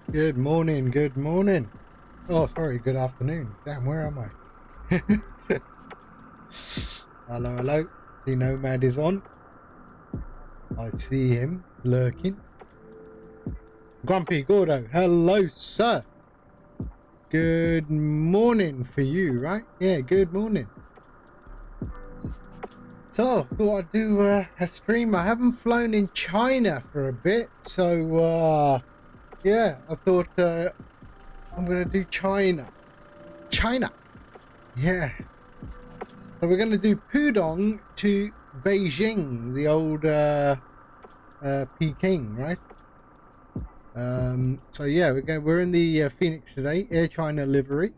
Good morning, good morning. Oh, sorry, good afternoon. Damn, where am I? Hello, hello. The Nomad is on. I see him lurking. Grumpy Gordo, hello, sir. Good morning for you, right? Yeah, good morning. So, thought I'd do a stream. I haven't flown in China for a bit, so yeah, I thought I'm gonna do China. Yeah. So we're gonna do Pudong to Beijing, the old Peking, right? So yeah, we're in the FENIX today, Air China livery,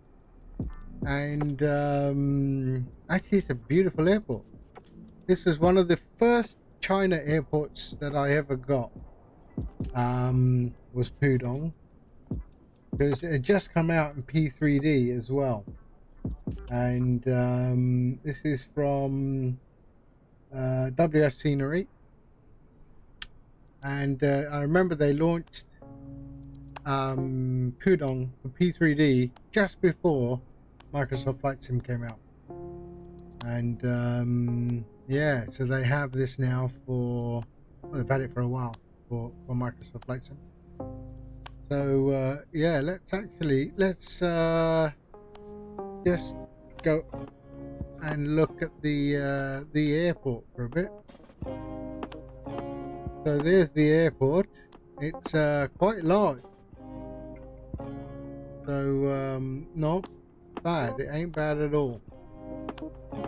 and actually it's a beautiful airport. This was one of the first China airports that I ever got. Was Pudong, because it had just come out in P3D as well, and this is from WF Scenery, and I remember they launched Pudong for P3D just before Microsoft Flight Sim came out, and yeah, so they have this now for, well, they've had it for a while for Microsoft Flight Sim. So yeah, let's just go and look at the airport for a bit. So there's the airport. It's quite large, so not bad. It ain't bad at all.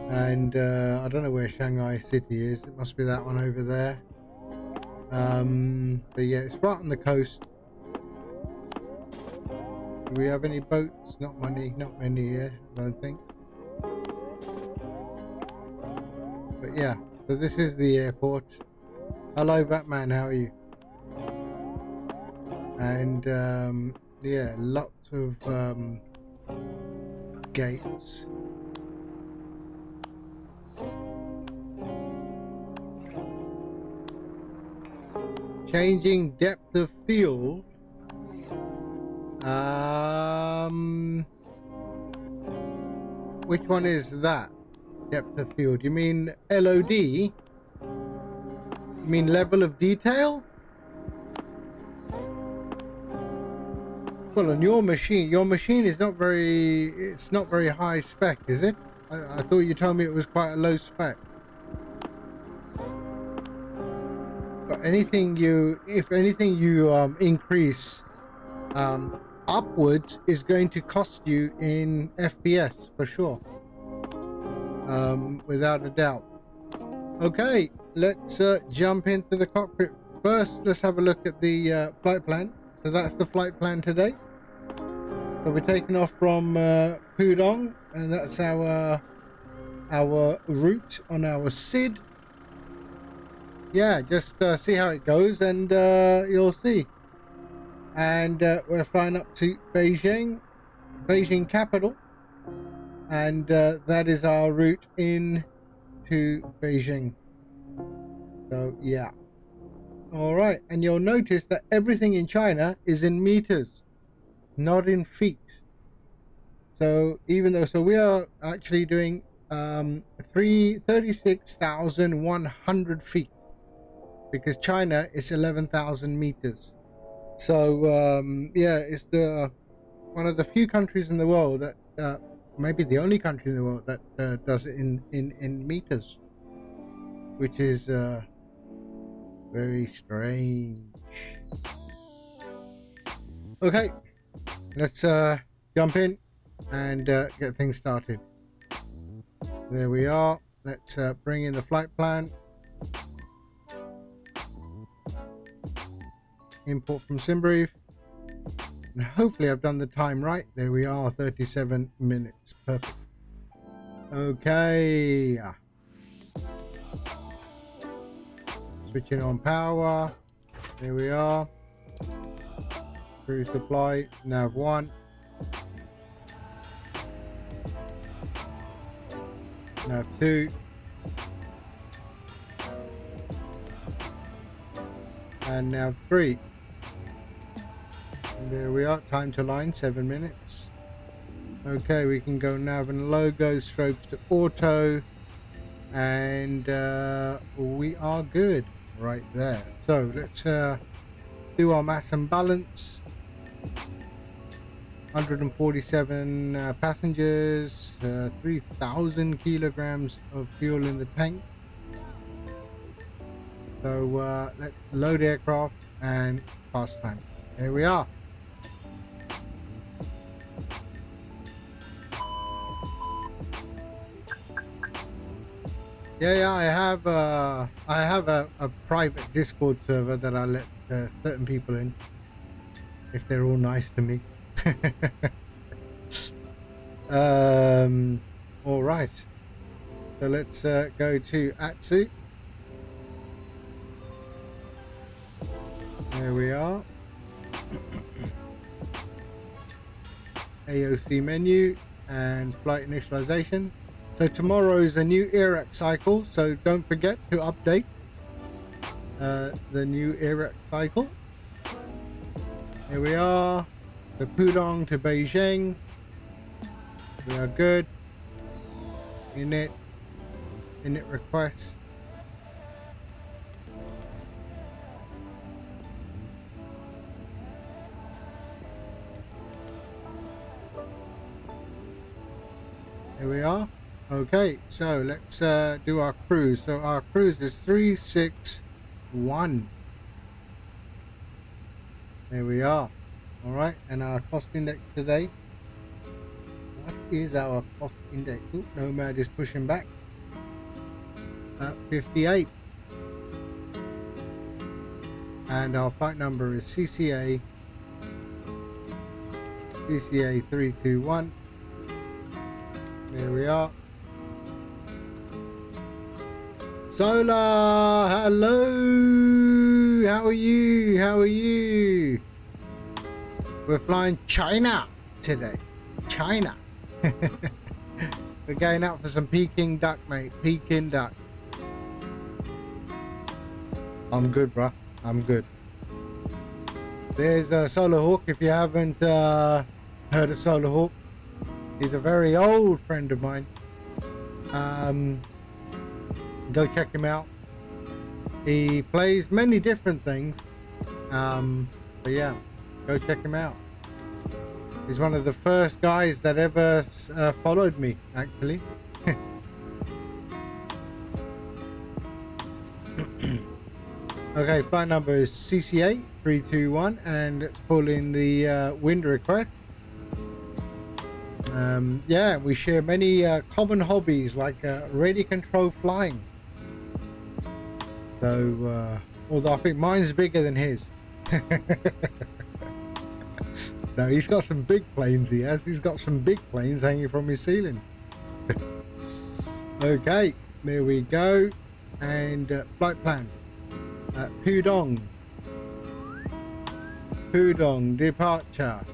And I don't know where Shanghai City is. It must be that one over there. But yeah, it's right on the coast. Do we have any boats? Not many here, I don't think. But yeah, so this is the airport. Hello, Batman, how are you? And yeah, lots of gates. Changing depth of field. Which one is that? Depth of field. You mean LOD? You mean level of detail? Well, on your machine is not very, it's not very high spec, is it? I thought you told me it was quite a low spec. But if anything you increase upwards is going to cost you in FPS for sure, without a doubt. Okay, let's jump into the cockpit. First, let's have a look at the flight plan. So that's the flight plan today. So we're taking off from Pudong, and that's our route on our SID. Yeah, just see how it goes, and you'll see. And we're flying up to Beijing capital, and that is our route in to Beijing. So yeah, all right. And you'll notice that everything in China is in meters, not in feet. So even though, so we are actually doing 36,100 feet, because China is 11,000 meters. So yeah, it's one of the few countries in the world that maybe the only country in the world that does it in meters, which is very strange. Okay, let's jump in and get things started. There we are. Let's bring in the flight plan. Import from SimBrief. And hopefully I've done the time right. There we are, 37 minutes. Perfect. Okay. Switching on power. There we are. Crew supply. Nav 1. Nav 2. And nav 3. There we are. Time to line, 7 minutes. Okay, we can go nav and logo, strobes to auto, and we are good right there. So let's do our mass and balance. 147 passengers, 3,000 kilograms of fuel in the tank. So let's load aircraft and pass time. There we are. Yeah, I have a private Discord server that I let certain people in if they're all nice to me. All right. So let's go to Atsu. There we are. AOC menu and flight initialization. So tomorrow is a new IRAC cycle, so don't forget to update the new IRAC cycle. Here we are, the Pudong to Beijing. We are good. Init request. Here we are. Okay, so let's do our cruise. So our cruise is 361. There we are. All right, and our cost index today. What is our cost index? Ooh, Nomad is pushing back. 58. And our flight number is CCA 321. There we are. Solar, hello. How are you? How are you? We're flying China today. China. We're going out for some Peking duck, mate. Peking duck. I'm good, bro. I'm good. There's Solar Hawk. If you haven't heard of Solar Hawk, he's a very old friend of mine. Go check him out. He plays many different things. But yeah, go check him out. He's one of the first guys that ever followed me, actually. Okay, flight number is CCA 321, and let's pull in the wind request. Yeah, we share many common hobbies like radio control flying. So, although I think mine's bigger than his. No, he's got some big planes, he has. He's got some big planes hanging from his ceiling. Okay, there we go. And flight plan. Pudong. Pudong, departure.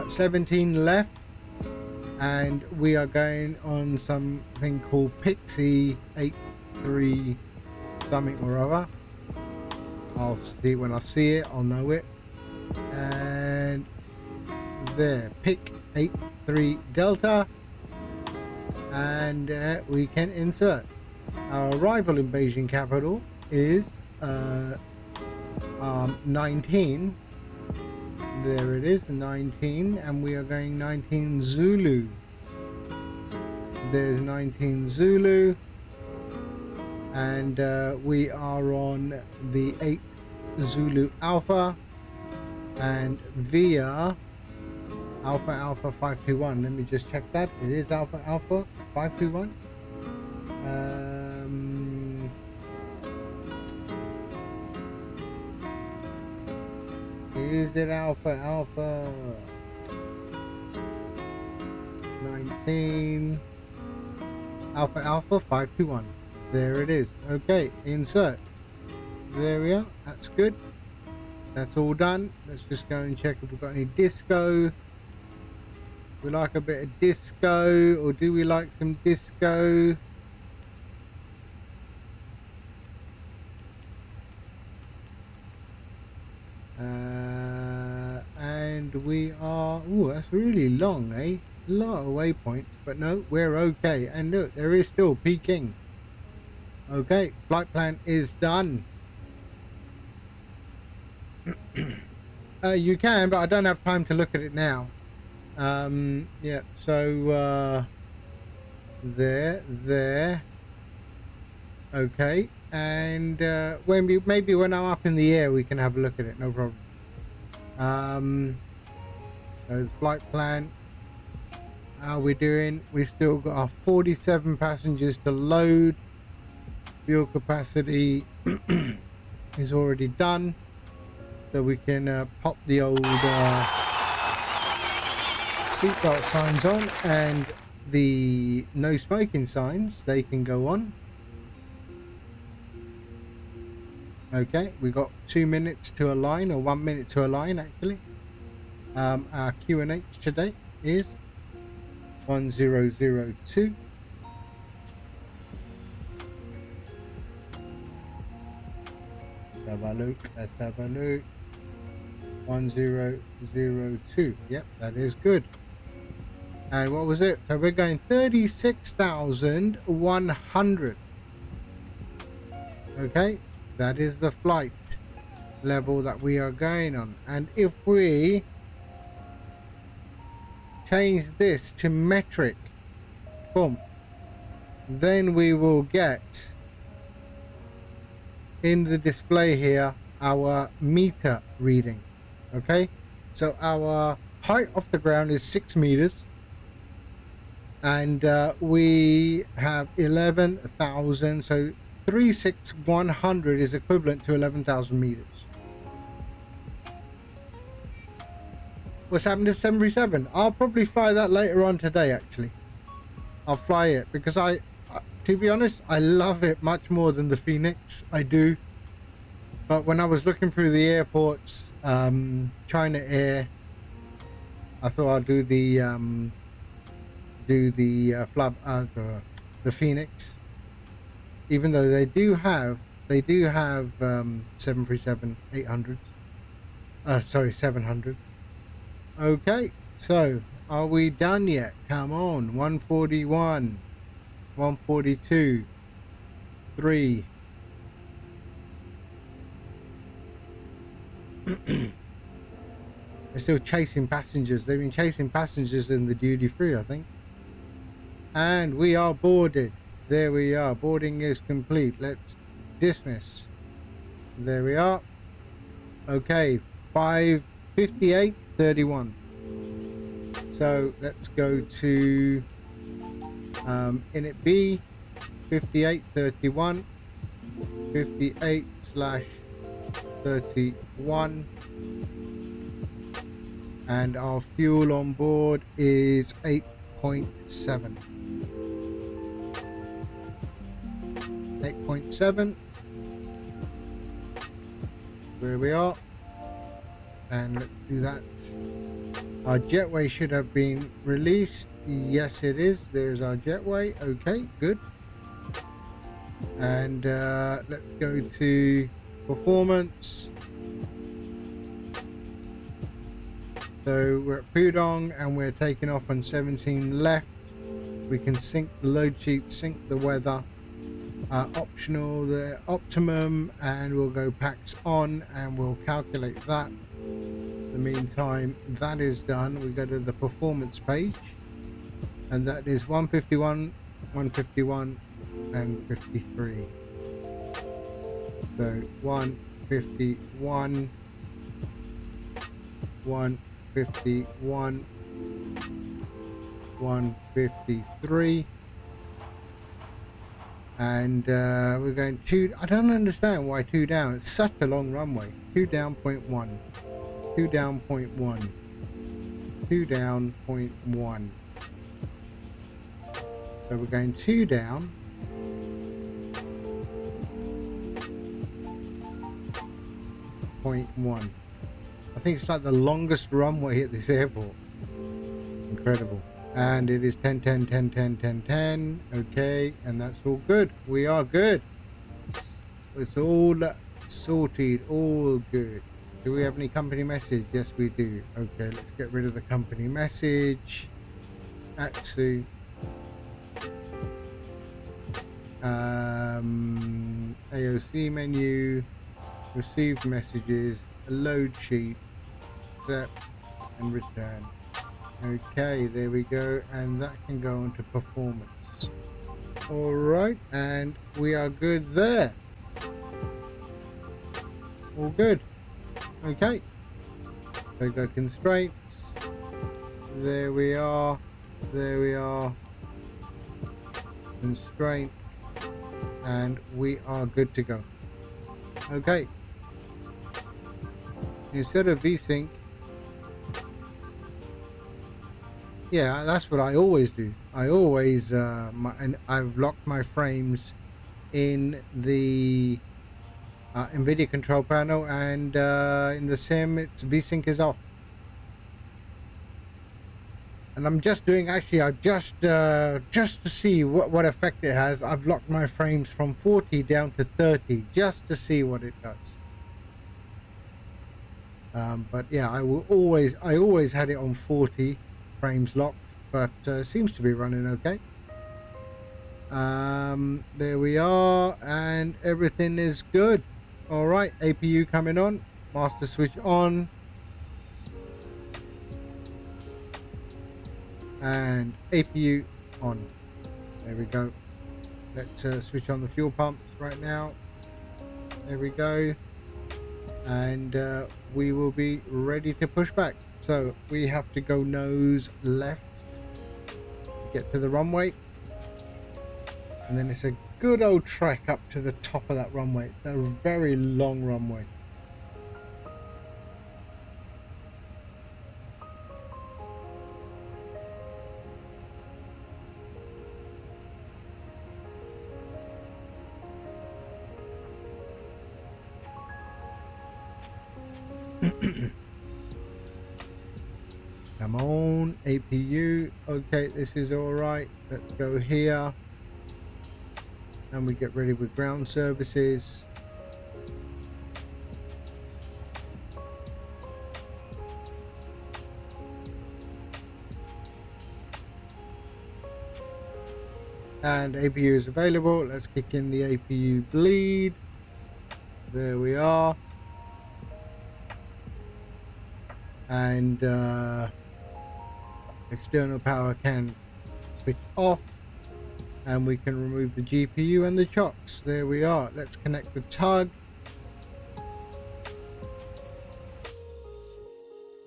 17 left. And we are going on something called Pixie 83 something or other. I'll see when I see it, I'll know it. And there, pick 83 Delta, and we can insert. Our arrival in Beijing capital is 19. There it is, 19, and we are going 19 Zulu. There's 19 Zulu, and we are on the 8 Zulu Alpha. And via Alpha Alpha 521. Let me just check that. It is Alpha Alpha 521. Is it Alpha Alpha 19? Alpha Alpha 521. There it is. Okay, insert. There we are. That's good. That's all done. Let's just go and check if we've got any disco. We like a bit of disco, or do we like some disco? and we are, oh, that's really long, eh? A lot of waypoints, but no, we're okay. And look, there is still Peking. Okay, flight plan is done. You can, but I don't have time to look at it now. Yeah, so there. Okay, and maybe when I'm up in the air, we can have a look at it. No problem. So the flight plan. How are we doing? We've still got our 47 passengers to load. Fuel capacity is already done, so we can pop the old seatbelt signs on, and the no smoking signs, they can go on. Okay, we got 2 minutes to align, or 1 minute to align actually. Our QNH today is 1002. Let's have a look. 1002. Yep, that is good. And what was it? So we're going 36,100. Okay, that is the flight level that we are going on. And if we change this to metric, boom, then we will get in the display here our meter reading. Okay, so our height off the ground is 6 meters, and we have 11,000, so 36,100 is equivalent to 11,000 meters. What's happened to 737? I'll probably fly that later on today. Actually, I'll fly it because to be honest, I love it much more than the FENIX. I do. But when I was looking through the airports, China Air, I thought I'd do the FENIX, even though they do have 737-800. Sorry, 700. Okay, so are we done yet? Come on, 141, 142, 3. They're still chasing passengers. They've been chasing passengers in the duty free, I think. And we are boarded. There we are. Boarding is complete. Let's dismiss. There we are. Okay, 5:58:31. So let's go to init B, 58:31, 58/31, and our fuel on board is 8.7. 8.7. There we are. And let's do that. Our jetway should have been released. Yes, it is. There's our jetway. Okay, good. And let's go to performance. So we're at Pudong and we're taking off on 17 left. We can sync the load sheet, sync the weather. Optional the optimum, and we'll go packs on and we'll calculate that. In the meantime, that is done. We go to the performance page, and that is 151, 151, and 53. So 151, 151, 153. And we're going I don't understand why 2 down. It's such a long runway. 2 down, 0.1. 2 down, 0.1. 2 down, 0.1. So we're going 2 down. 0.1. I think it's like the longest runway at this airport. Incredible. And it is 10, 10, 10, 10, 10, 10. Okay, and that's all good. We are good. It's all sorted, all good. Do we have any company message? Yes, we do. Okay, let's get rid of the company message. Atsu. AOC menu. Received messages. A load sheet. Accept and return. Okay, there we go. And that can go into performance. All right, and we are good there. All good. Okay. So go constraints. There we are. There we are. Constraint. And we are good to go. Okay. Instead of VSync, yeah, that's what I always do. I always and I've locked my frames in the NVIDIA control panel, and in the sim, it's VSync is off. And I'm just doing, actually, I just to see what effect it has. I've locked my frames from 40 down to 30 just to see what it does. But yeah, I always had it on 40 frames locked, but seems to be running okay. There we are, and everything is good. All right, APU coming on, master switch on, and APU on. There we go. Let's switch on the fuel pumps right now. There we go. And we will be ready to push back. So we have to go nose left to get to the runway. And then it's a good old trek up to the top of that runway. It's a very long runway. Come on, APU. Okay, this is all right. Let's go here. And we get ready with ground services. And APU is available. Let's kick in the APU bleed. There we are. And external power can switch off, and we can remove the GPU and the chocks. There we are. Let's connect the tug.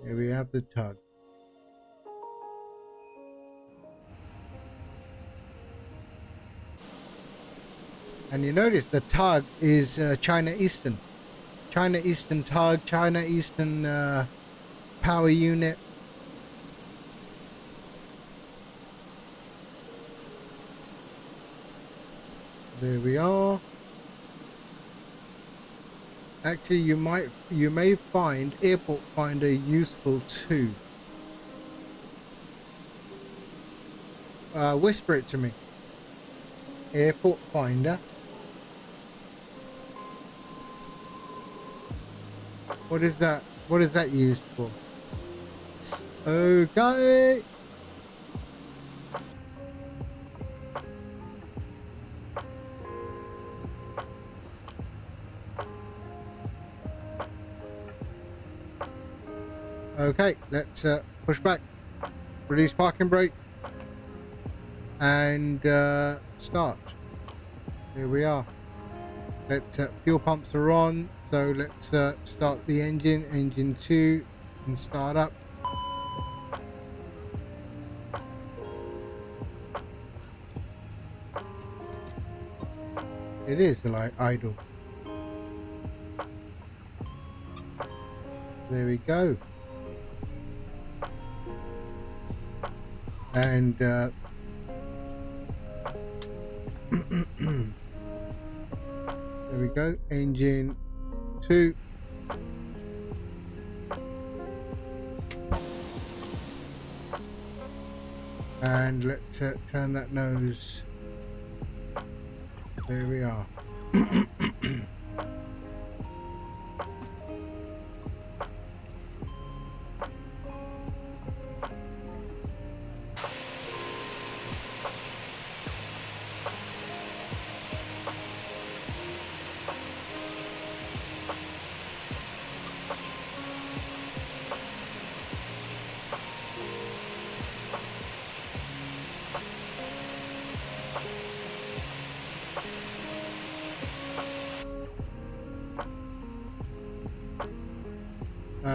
Here we have the tug. And you notice the tug is China Eastern. China Eastern tug, China Eastern power unit. There we are. Actually, you may find Airport Finder useful too. Whisper it to me. Airport Finder. What is that? What is that used for? Okay. Okay, let's push back, release parking brake, and start. Here we are. Let's fuel pumps are on, so let's start the engine. Engine 2 and start up. It is like idle. There we go. And there we go. Engine 2. And let's turn that nose. There we are.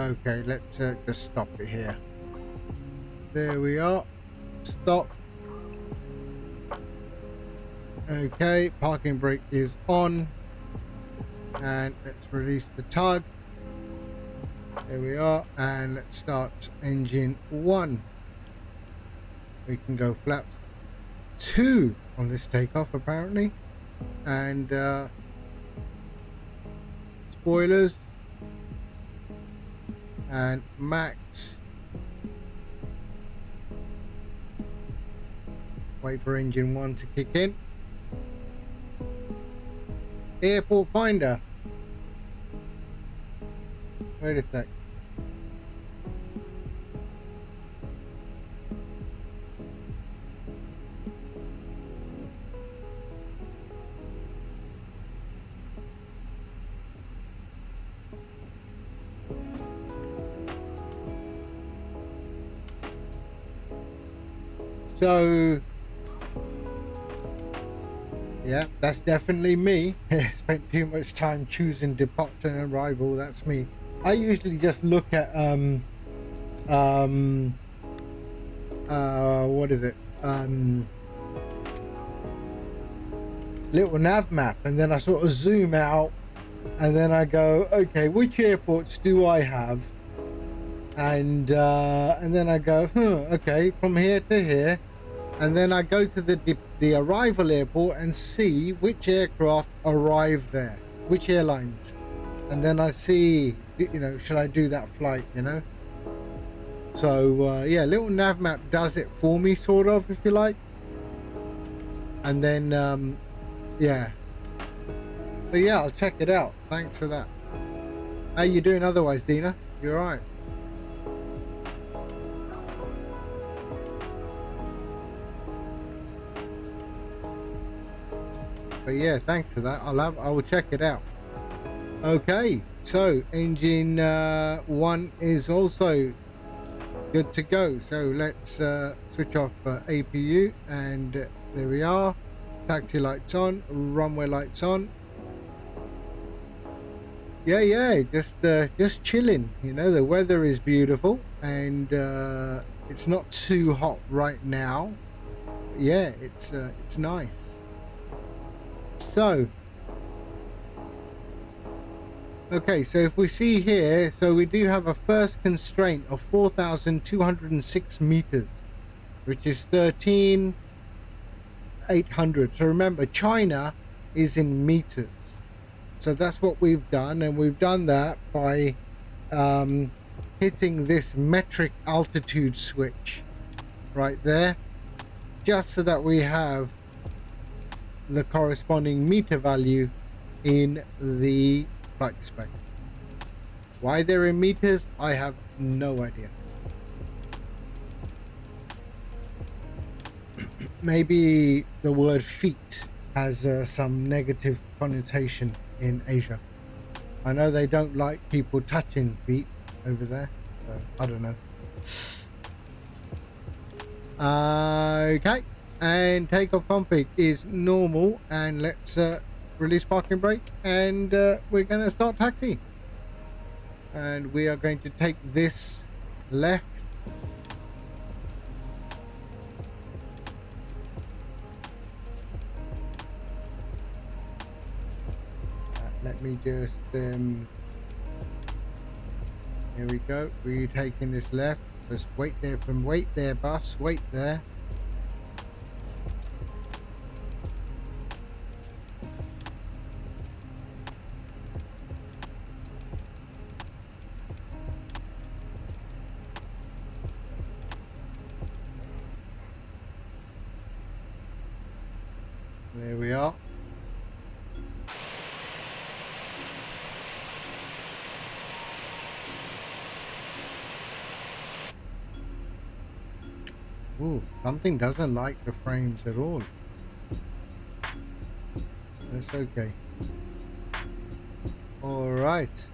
Okay, let's just stop it here. There we are. Stop. Okay, parking brake is on. And let's release the tug. There we are. And let's start engine 1. We can go flaps 2 on this takeoff apparently. And spoilers. And max. Wait for engine 1 to kick in. Airport finder. Wait a sec. So yeah, that's definitely me. Spent too much time choosing departure and arrival. That's me. I usually just look at what is it? Little nav map, and then I sort of zoom out, and then I go, okay, which airports do I have? And then I go, okay, from here to here. And then I go to the arrival airport and see which aircraft arrive there, which airlines. And then I see, you know, should I do that flight, you know? So, yeah, little nav map does it for me, sort of, if you like. And then, yeah. But yeah, I'll check it out. Thanks for that. How you doing otherwise, Dina? You all right? But yeah, thanks for that. I will check it out. Okay, so engine 1 is also good to go. So let's switch off APU, and there we are. Taxi lights on, runway lights on. Yeah, just chilling. You know, the weather is beautiful, and it's not too hot right now. Yeah, it's nice. So, okay, so if we see here, so we do have a first constraint of 4,206 meters, which is 13,800. So remember, China is in meters. So that's what we've done, and we've done that by hitting this metric altitude switch right there, just so that we have the corresponding meter value in the flight spec. Why they're in meters, I have no idea. Maybe the word feet has some negative connotation in Asia. I know they don't like people touching feet over there, so I don't know. Okay. And takeoff config is normal, and let's release parking brake, and we're going to start taxi, and we are going to take this left. Let me just here we go. We're taking this left. Just wait there, wait there, bus, wait there. There we are. Ooh, something doesn't like the frames at all. That's okay. All right.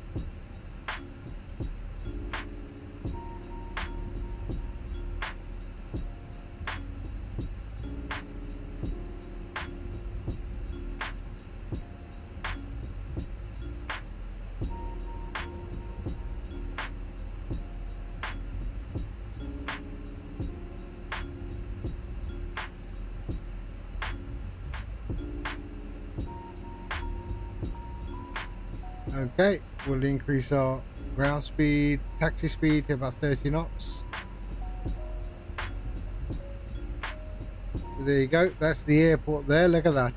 Okay, we'll increase our ground speed, taxi speed to about 30 knots. There you go. That's the airport there. Look at that.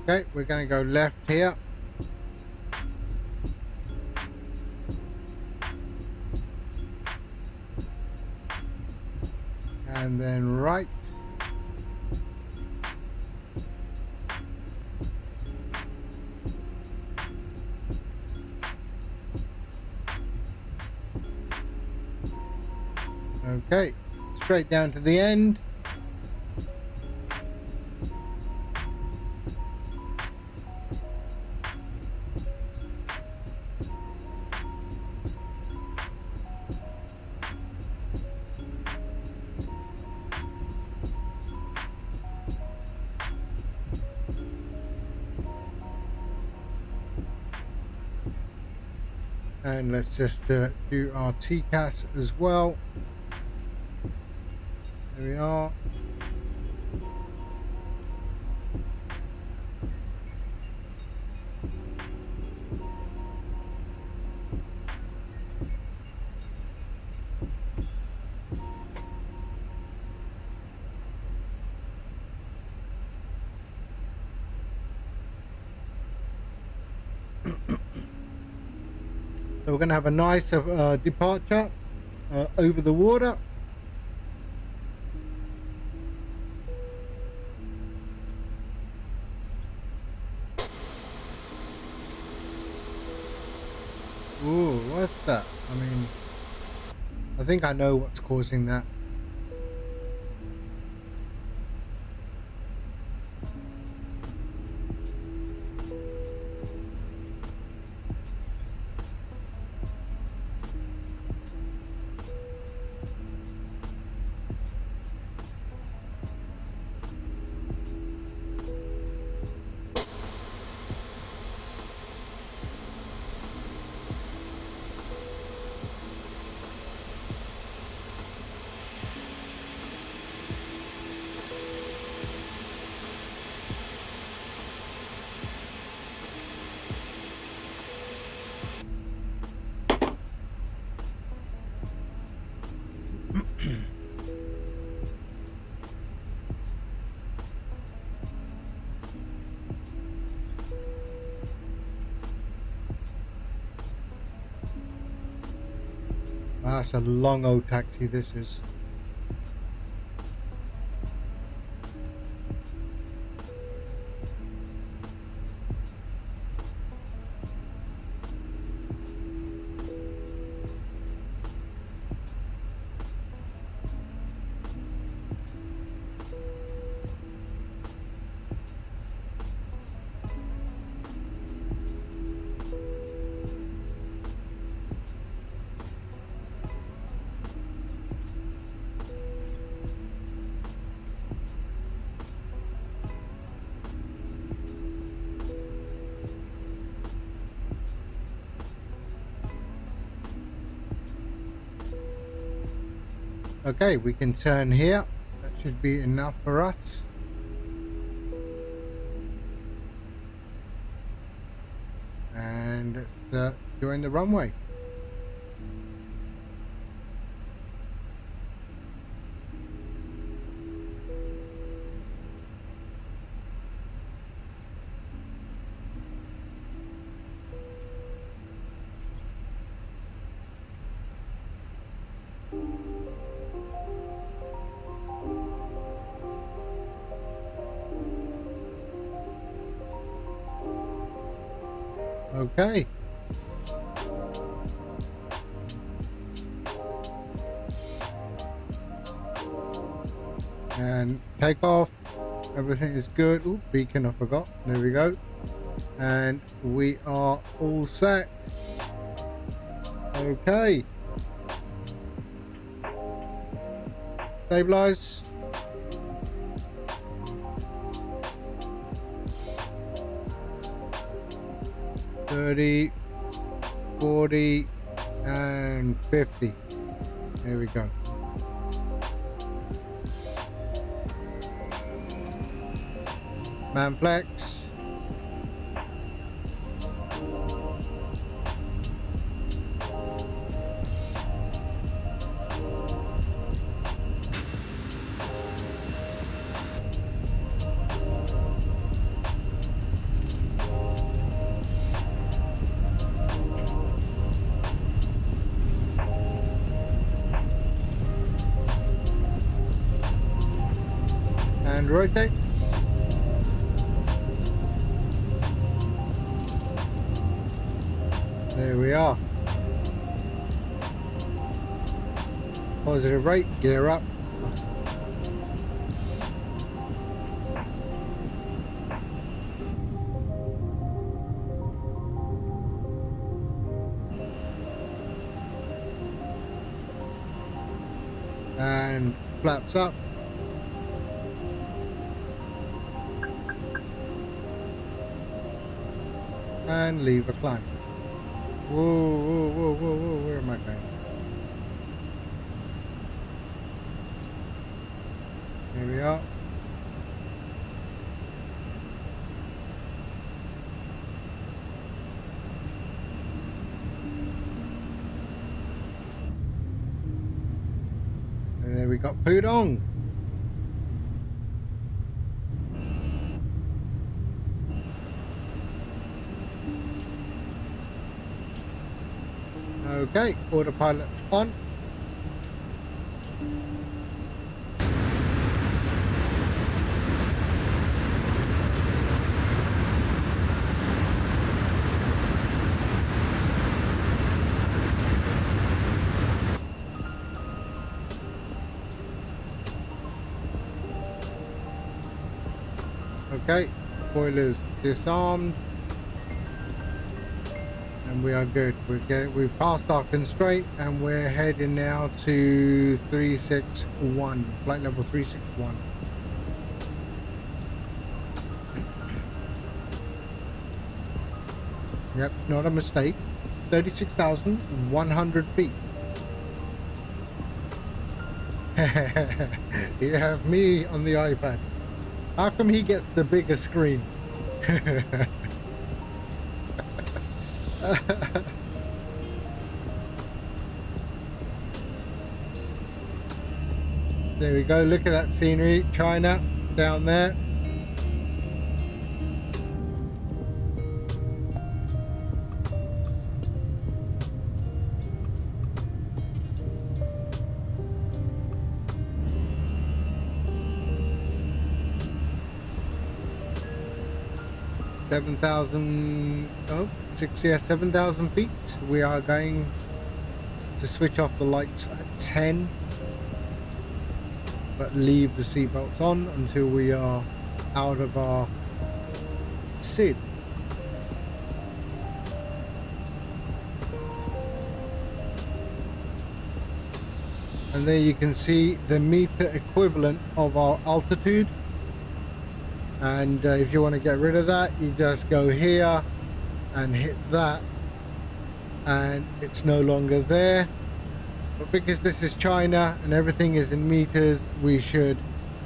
Okay, we're going to go left here. And then right. Okay, straight down to the end. And let's just do our TCAS as well. There we are. So we're going to have a nice departure over the water. Ooh, what's that? I mean, I think I know what's causing that. That's a long old taxi this is. Okay, we can turn here. That should be enough for us. And let's join the runway. Okay. And take off. Everything is good. Ooh, beacon I forgot. There we go. And we are all set. Okay. Stabilize. $30, $40, and $50. There we go. Man flex. And rotate. There we are. Positive rate, gear up. And flaps up. And leave a climb. Whoa, whoa, whoa, whoa, whoa, where am I going? Here we are. And there we got Pudong. Okay, autopilot on. Okay, spoilers disarmed. And we are good. We've passed our constraint and we're heading now to 361, flight level 361. Yep, not a mistake. 36,100 feet. You have me on the iPad. How come he gets the bigger screen? There we go, look at that scenery, China down there. Oh, 7,000 feet. We are going to switch off the lights at 10, but leave the seatbelts on until we are out of our SID. And there you can see the meter equivalent of our altitude. And if you want to get rid of that, you just go here and hit that, and it's no longer there. But because this is China and everything is in meters, we should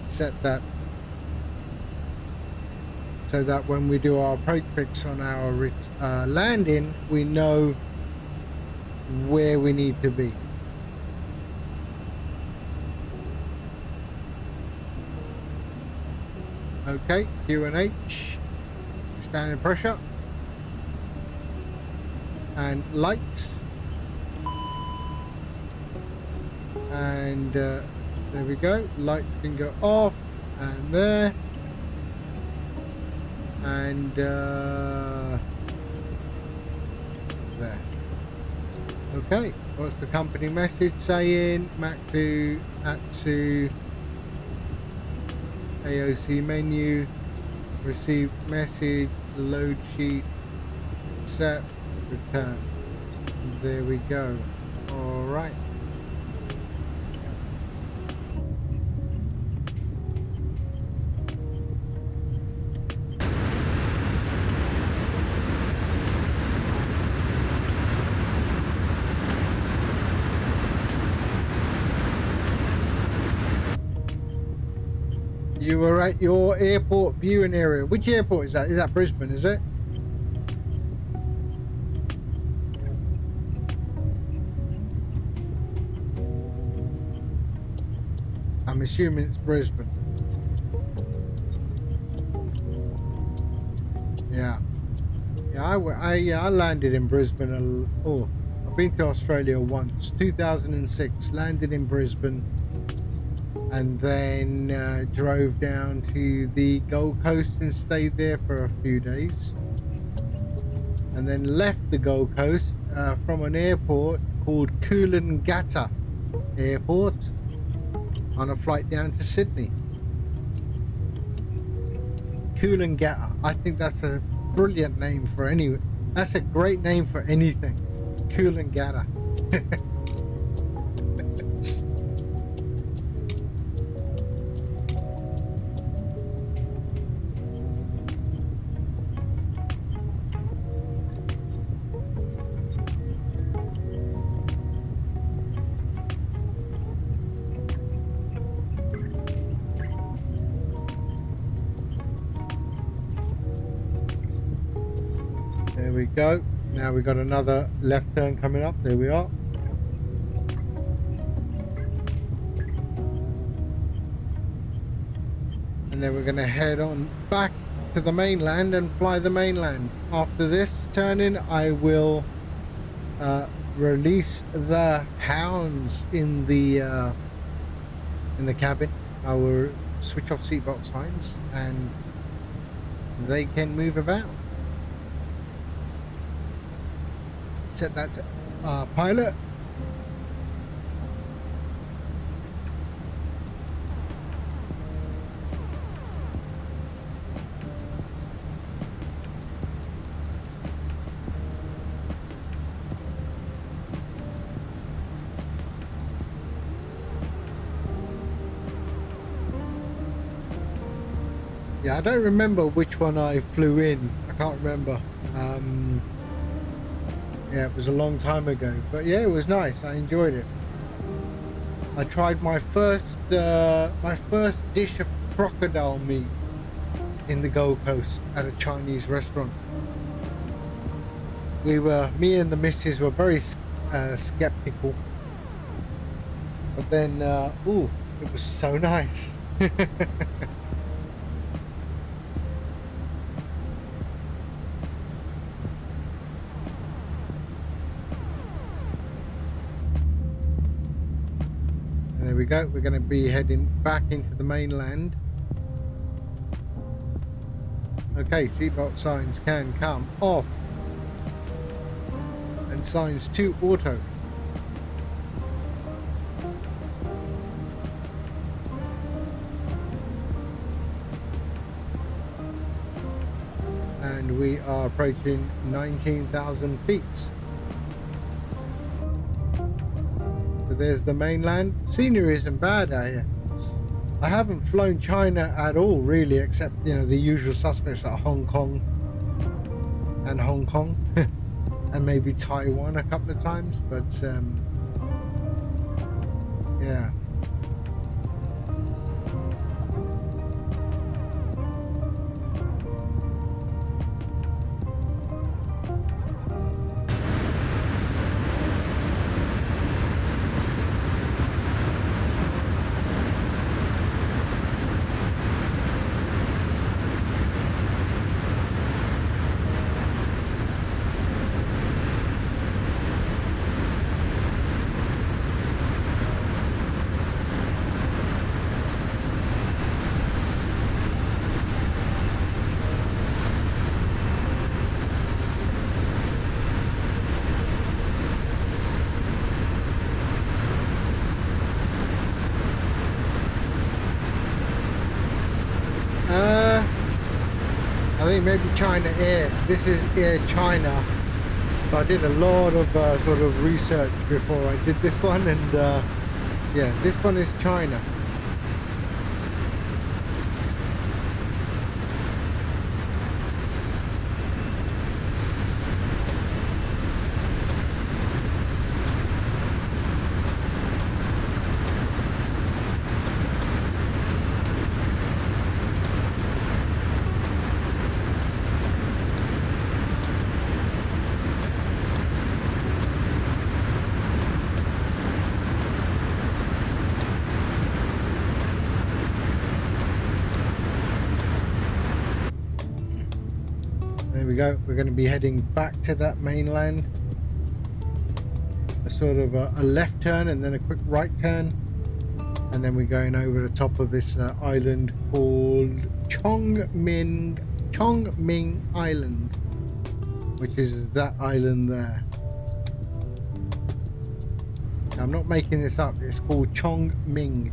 set that so that when we do our approach fix on our landing, we know where we need to be. Okay, Q&H, standard pressure, and lights, and there we go, lights can go off, and there, and there. Okay, what's the company message saying? Mac2 Atsu AOC menu, receive message, load sheet, accept, return. There we go. All right. You were at your airport viewing area. Which airport is that? Is that Brisbane, is it? I'm assuming it's Brisbane. Yeah. Yeah, I landed in Brisbane. Oh, I've been to Australia once. 2006, landed in Brisbane. And then drove down to the Gold Coast and stayed there for a few days. And then left the Gold Coast from an airport called Coolangatta Airport on a flight down to Sydney. Coolangatta. I think that's a brilliant name for any. That's a great name for anything. Coolangatta. There we go. Now we got another left turn coming up. There we are. And then we're going to head on back to the mainland and fly the mainland. After this turn-in, I will release the hounds in the cabin. I will switch off seatbelt signs and they can move about. Set that to pilot. Yeah, I don't remember which one I flew in. I can't remember. Yeah, it was a long time ago, but yeah, it was nice. I enjoyed it. I tried my first dish of crocodile meat in the Gold Coast at a Chinese restaurant. Me and the missus were very skeptical, but then, ooh, it was so nice. There we go. We're going to be heading back into the mainland. Okay, seatbelt signs can come off. And signs to auto. And we are approaching 19,000 feet. There's the mainland. Scenery isn't bad out here. I haven't flown China at all, really, except, you know, the usual suspects like Hong Kong and maybe Taiwan a couple of times, but yeah. think maybe China Air. This is Air China. So I did a lot of sort of research before I did this one, and yeah, this one is China. Go. We're going to be heading back to that mainland. A sort of a left turn and then a quick right turn, and then we're going over the top of this island called Chongming Island, which is that island there. Now, I'm not making this up. It's called Chongming.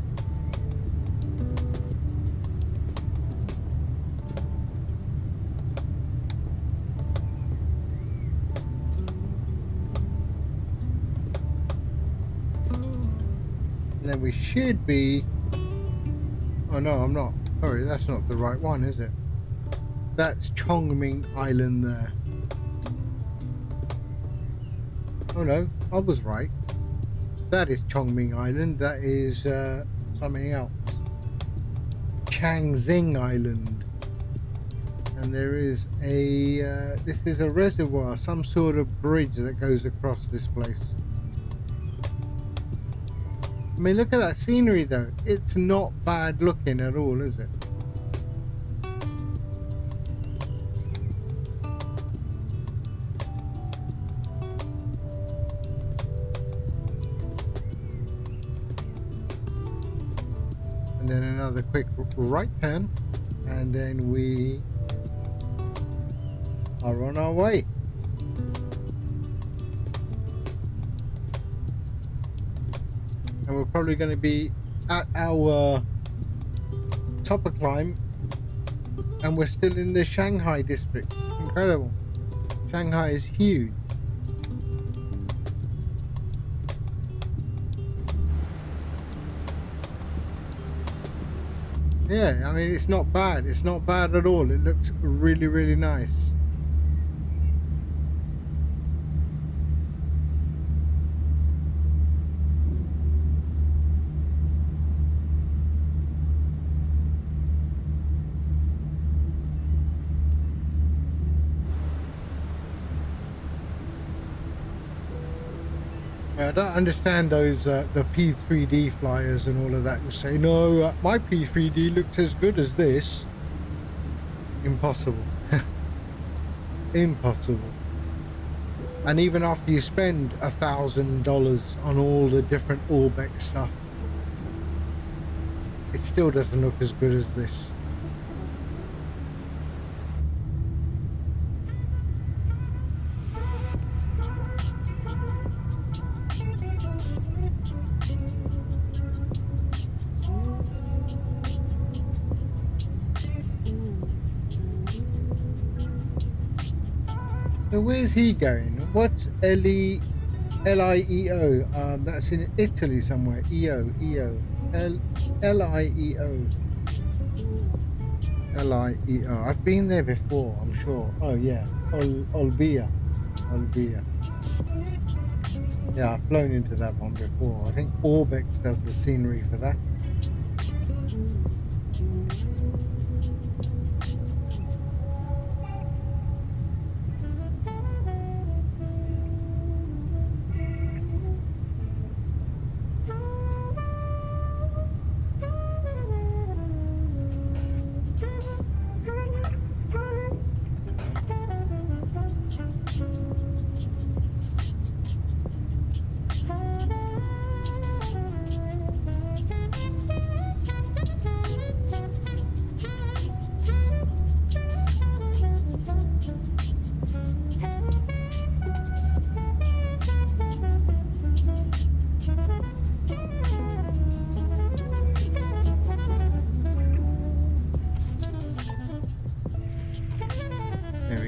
Then we should be, oh no, I'm not, sorry, that's not the right one, is it? That's Chongming Island there. Oh no, I was right. That is Chongming Island. That is something else. Changxing Island. And there is a this is a reservoir, some sort of bridge that goes across this place. I mean, look at that scenery though. It's not bad looking at all, is it? And then another quick right turn, and then we are on our way. And we're probably going to be at our topper climb, and we're still in the Shanghai district. It's incredible. Shanghai is huge. Yeah, I mean, it's not bad. It's not bad at all. It looks really, really nice. I don't understand those the P3D flyers and all of that who say, no, my P3D looks as good as this. Impossible. Impossible. And even after you spend $1,000 on all the different Orbex stuff, it still doesn't look as good as this. So where's he going? What's Lieo? That's in Italy somewhere. Lieo. I've been there before, I'm sure. Oh yeah, Olbia. Yeah, I've flown into that one before. I think Orbex does the scenery for that.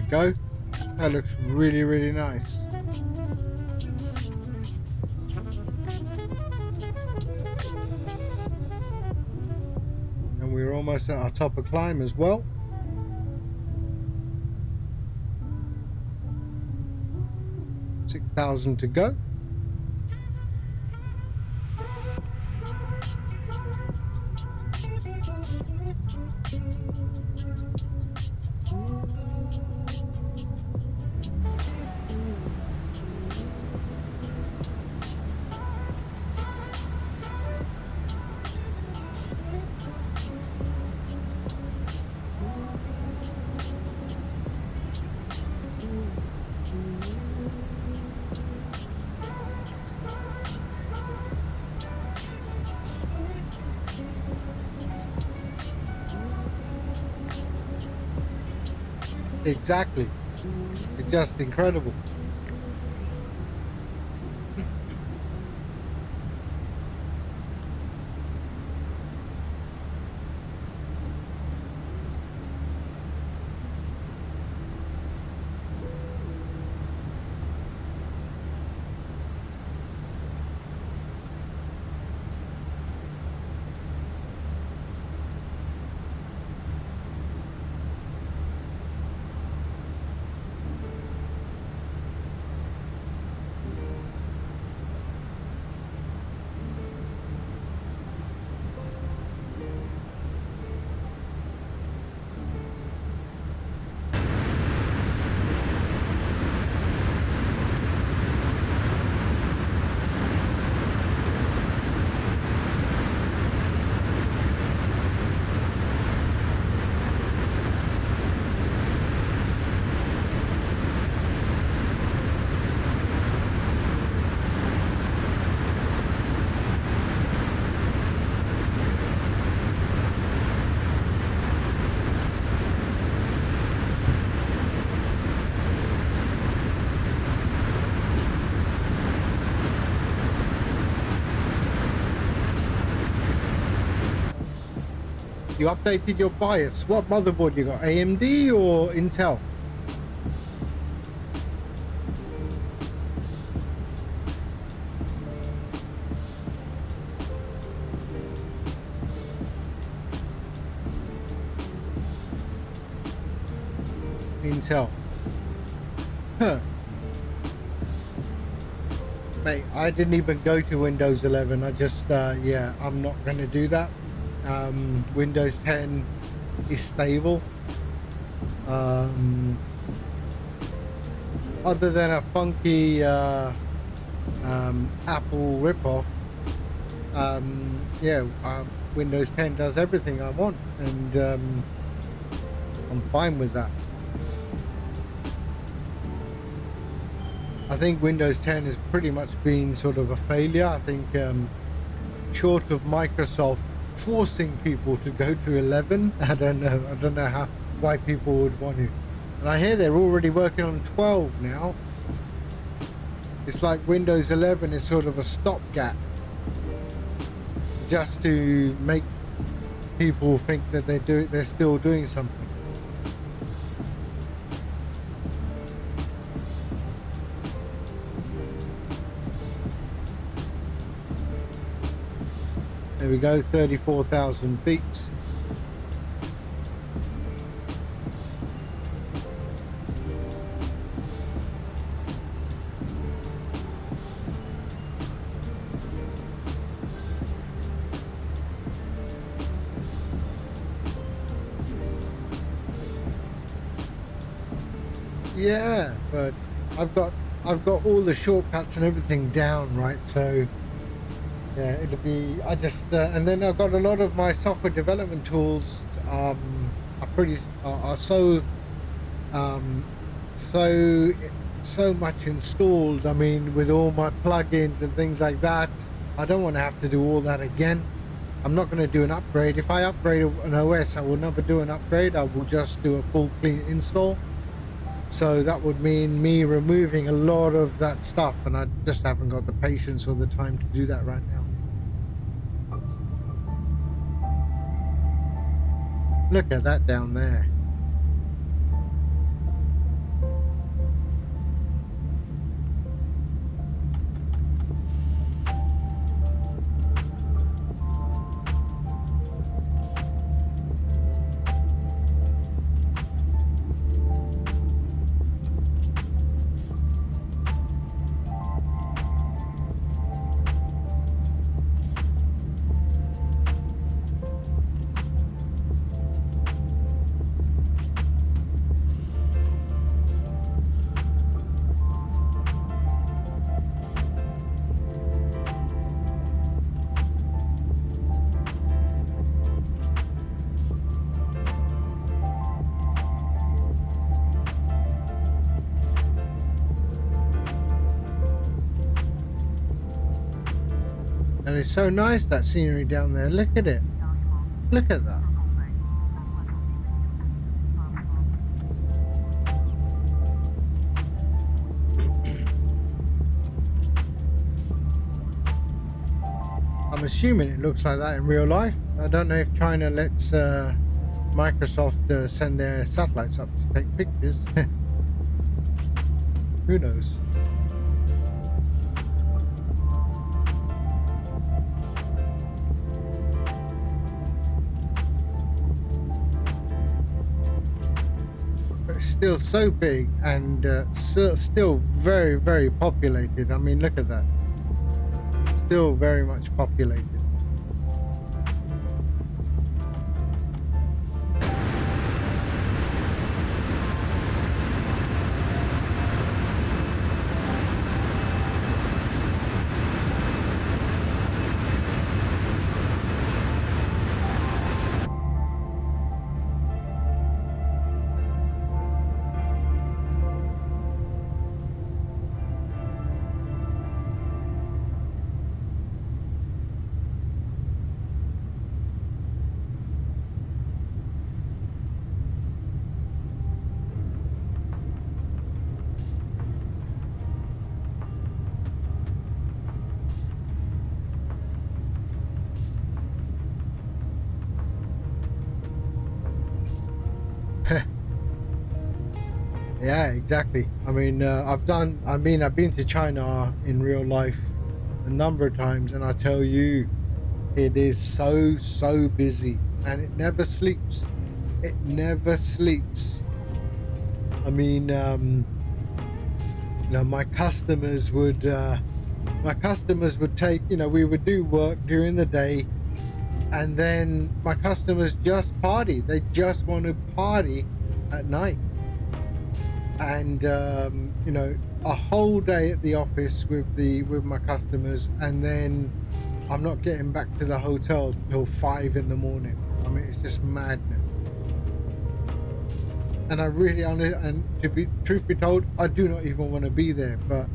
go. That looks really, really nice. And we're almost at our top of climb as well. $6,000 to go. Exactly. It's just incredible. You updated your BIOS. What motherboard you got? AMD or Intel? Intel. Huh. Mate, I didn't even go to Windows 11. I just, yeah, I'm not going to do that. Windows 10 is stable. Other than a funky Apple ripoff, yeah, Windows 10 does everything I want, and I'm fine with that. I think Windows 10 has pretty much been sort of a failure. I think short of Microsoft forcing people to go to 11, I don't know why people would want to. And I hear they're already working on 12 now. It's like Windows 11 is sort of a stopgap, just to make people think that they're still doing something. There we go, 34,000 feet. Yeah, but I've got all the shortcuts and everything down, right? So yeah, it'll be, I just and then I've got a lot of my software development tools are so so much installed. I mean, with all my plugins and things like that, I don't want to have to do all that again. I'm not going to do an upgrade. If I upgrade an OS, I will never do an upgrade. I will just do a full clean install. So that would mean me removing a lot of that stuff, and I just haven't got the patience or the time to do that right now. Look at that down there. And it's so nice, that scenery down there. Look at it. Look at that. I'm assuming it looks like that in real life. I don't know if China lets Microsoft send their satellites up to take pictures. Who knows? But it's still so big and still very, very populated. I mean, look at that. Still very much populated. Yeah, exactly. I mean, I've been to China in real life a number of times, and I tell you, it is so busy, and it never sleeps. It never sleeps. I mean, my customers would take, we would do work during the day, and then my customers just party. They just want to party at night. And a whole day at the office with my customers, and then I'm not getting back to the hotel till 5 in the morning. I mean, it's just madness. And I really, and truth be told, I do not even want to be there, but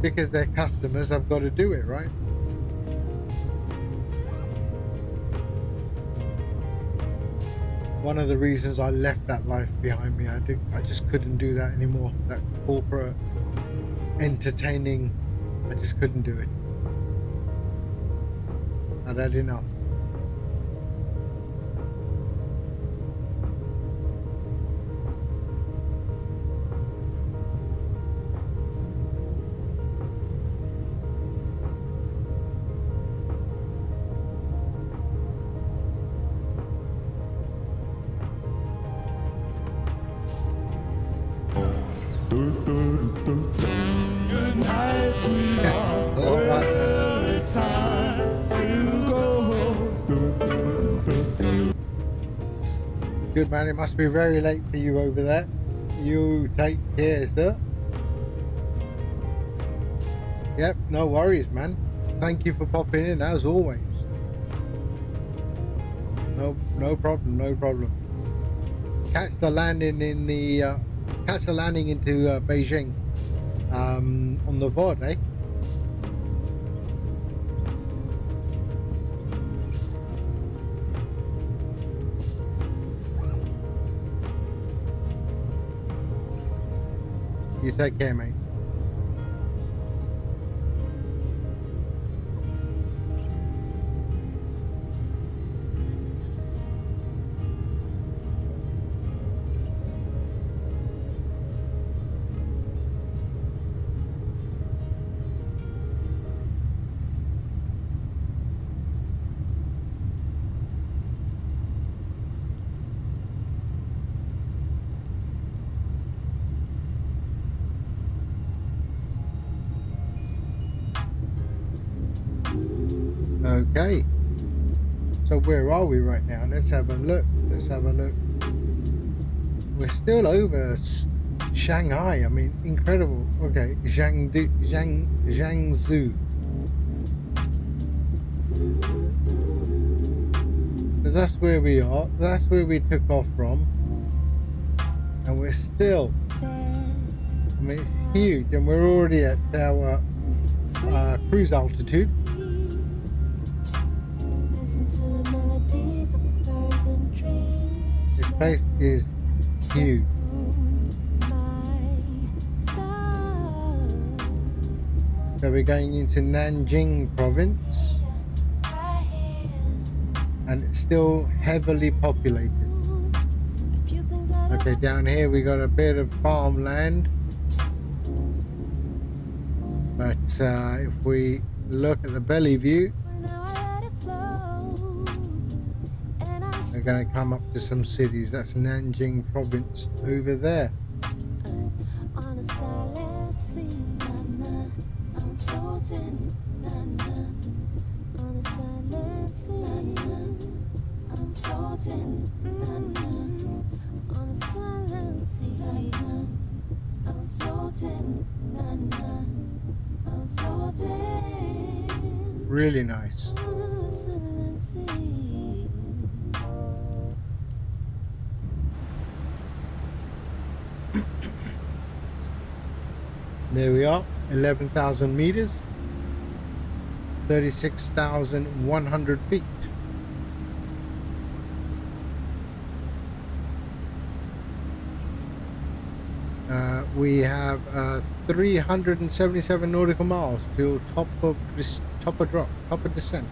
because they're customers, I've got to do it, right? One of the reasons I left that life behind me, I just couldn't do that anymore. That corporate entertaining, I just couldn't do it. I'd had enough. Good night, sweetheart. Well, it's time to go home. Good man, it must be very late for you over there. You take care, sir. Yep, no worries, man. Thank you for popping in as always. No problem, no problem. Catch the landing into Beijing on the VOD, eh? You take care, mate. Okay, so where are we right now? Let's have a look. We're still over Shanghai. I mean, incredible. Okay, Jiangsu. So that's where we are. That's where we took off from, and we're still. I mean, it's huge, and we're already at our cruise altitude. This place is huge. So we're going into Nanjing province, and it's still heavily populated. Okay, down here we got a bit of farmland, but if we look at the belly view, we're going to come up to some cities. That's Nanjing province over there. On a silent sea, I'm floating, on a silent sea, I'm floating, on a silent sea, I'm floating, I'm floating. Really nice. On a silent sea. There we are, 11,000 meters, 36,100 feet. We have 377 nautical miles till top of descent.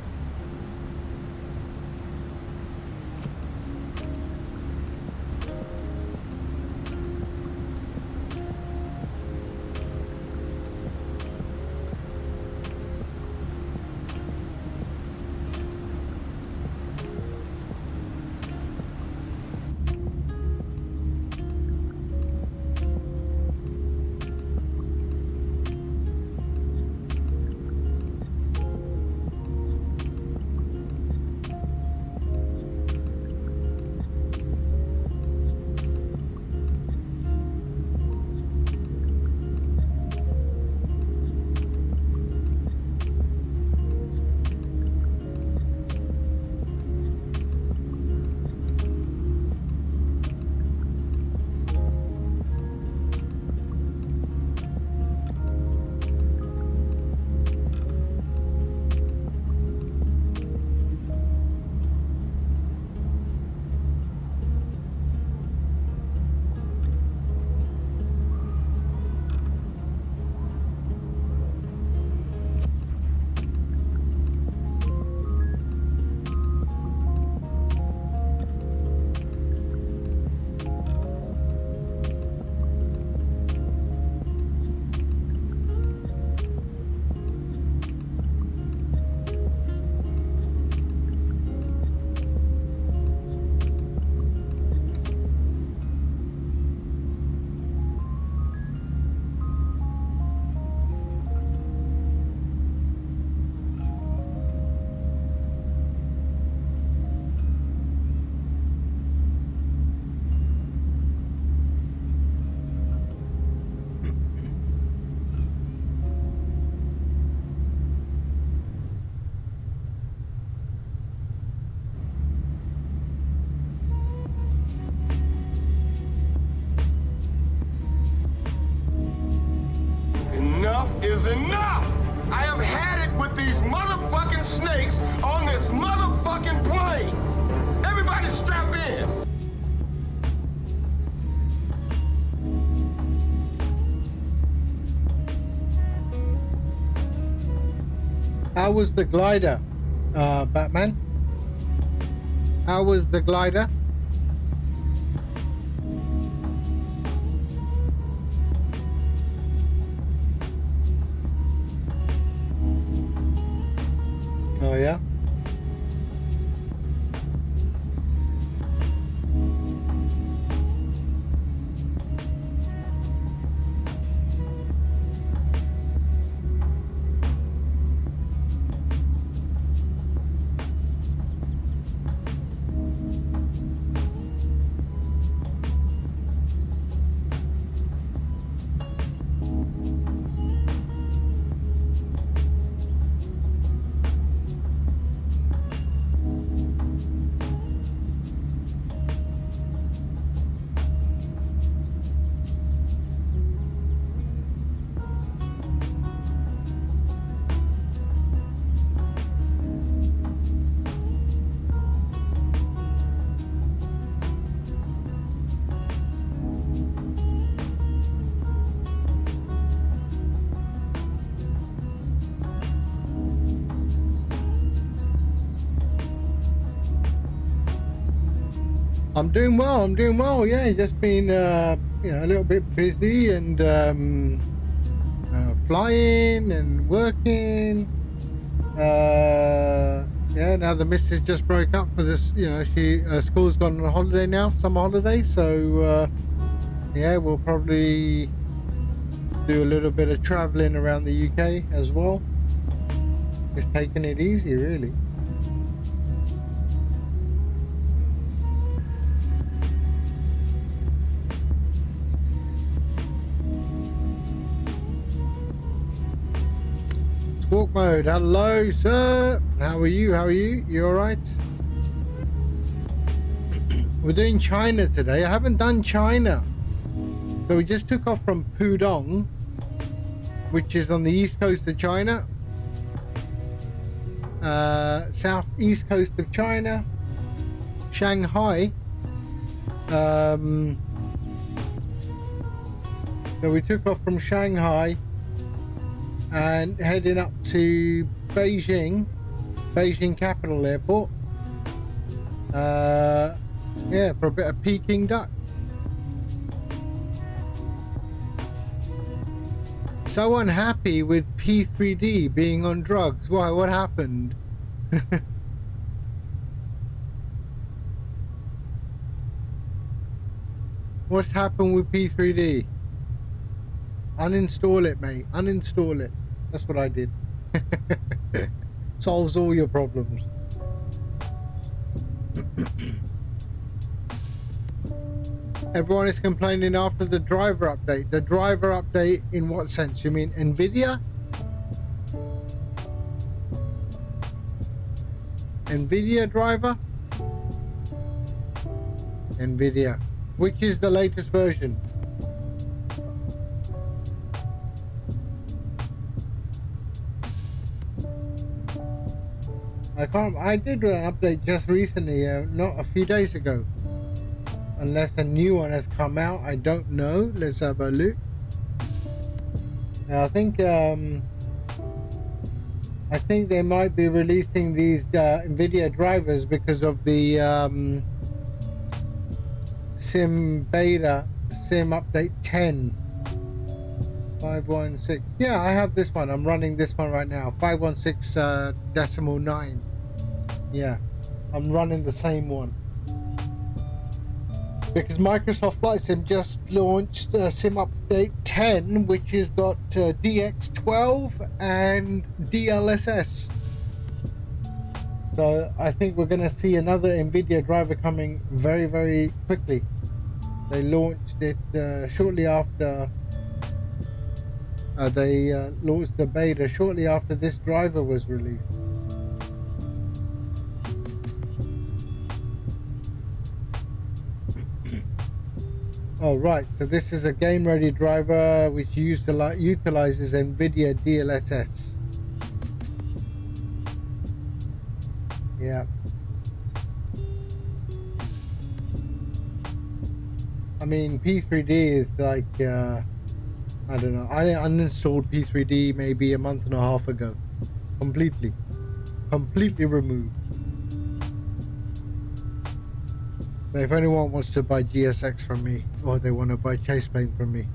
Enough is enough! I have had it with these motherfucking snakes on this motherfucking plane! Everybody strap in! How was the glider, Batman? How was the glider? Oh yeah? I'm doing well. I'm doing well. Yeah, just been a little bit busy and flying and working. Yeah. Now the missus just broke up for this. She school's gone on holiday now, summer holiday. So yeah, we'll probably do a little bit of traveling around the UK as well. Just taking it easy, really. Walk mode. Hello, sir. How are you? How are you? You all right? We're doing China today. I haven't done China. So we just took off from Pudong, which is on the east coast of China. Southeast coast of China. Shanghai. So we took off from Shanghai and heading up to Beijing Capital Airport. Yeah, for a bit of Peking duck. So unhappy with P3D being on drugs. Why? What happened? What's happened with P3D? Uninstall it, mate. Uninstall it. That's what I did. Solves all your problems. Everyone is complaining after the driver update. The driver update in what sense? You mean NVIDIA? NVIDIA driver? NVIDIA. Which is the latest version? I did an update just recently, not a few days ago. Unless a new one has come out, I don't know. Let's have a look. I think they might be releasing these NVIDIA drivers because of the Sim Beta, Sim Update 10. 516. Yeah, I have this one. I'm running this one right now. 516.9. Yeah, I'm running the same one. Because Microsoft Flight Sim just launched Sim Update 10, which has got DX12 and DLSS. So I think we're going to see another NVIDIA driver coming very, very quickly. They launched it shortly after... they launched the beta shortly after this driver was released. Oh, right. So this is a game-ready driver which utilizes NVIDIA DLSS. Yeah. I mean, P3D is like, I don't know. I uninstalled P3D maybe a month and a half ago. Completely removed. But if anyone wants to buy GSX from me, or they want to buy Chase Plane from me,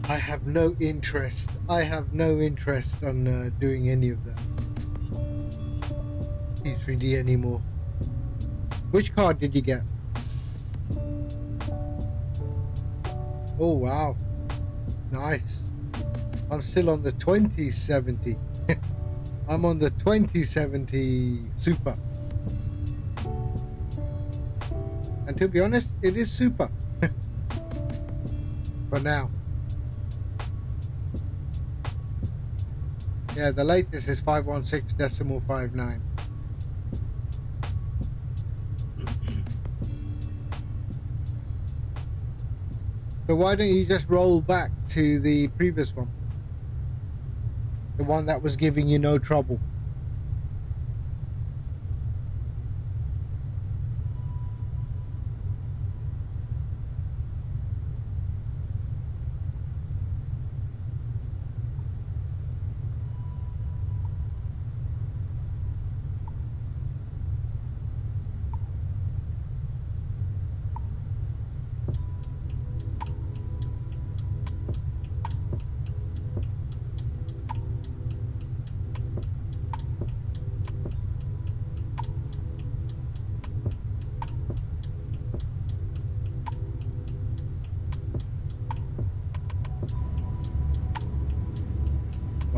I have no interest. I have no interest on doing any of that. P3D anymore. Which card did you get? Oh wow, nice. I'm still on the 2070. I'm on the 2070 Super. And to be honest, it is super. For now. Yeah, the latest is 516.59. So why don't you just roll back to the previous one? The one that was giving you no trouble.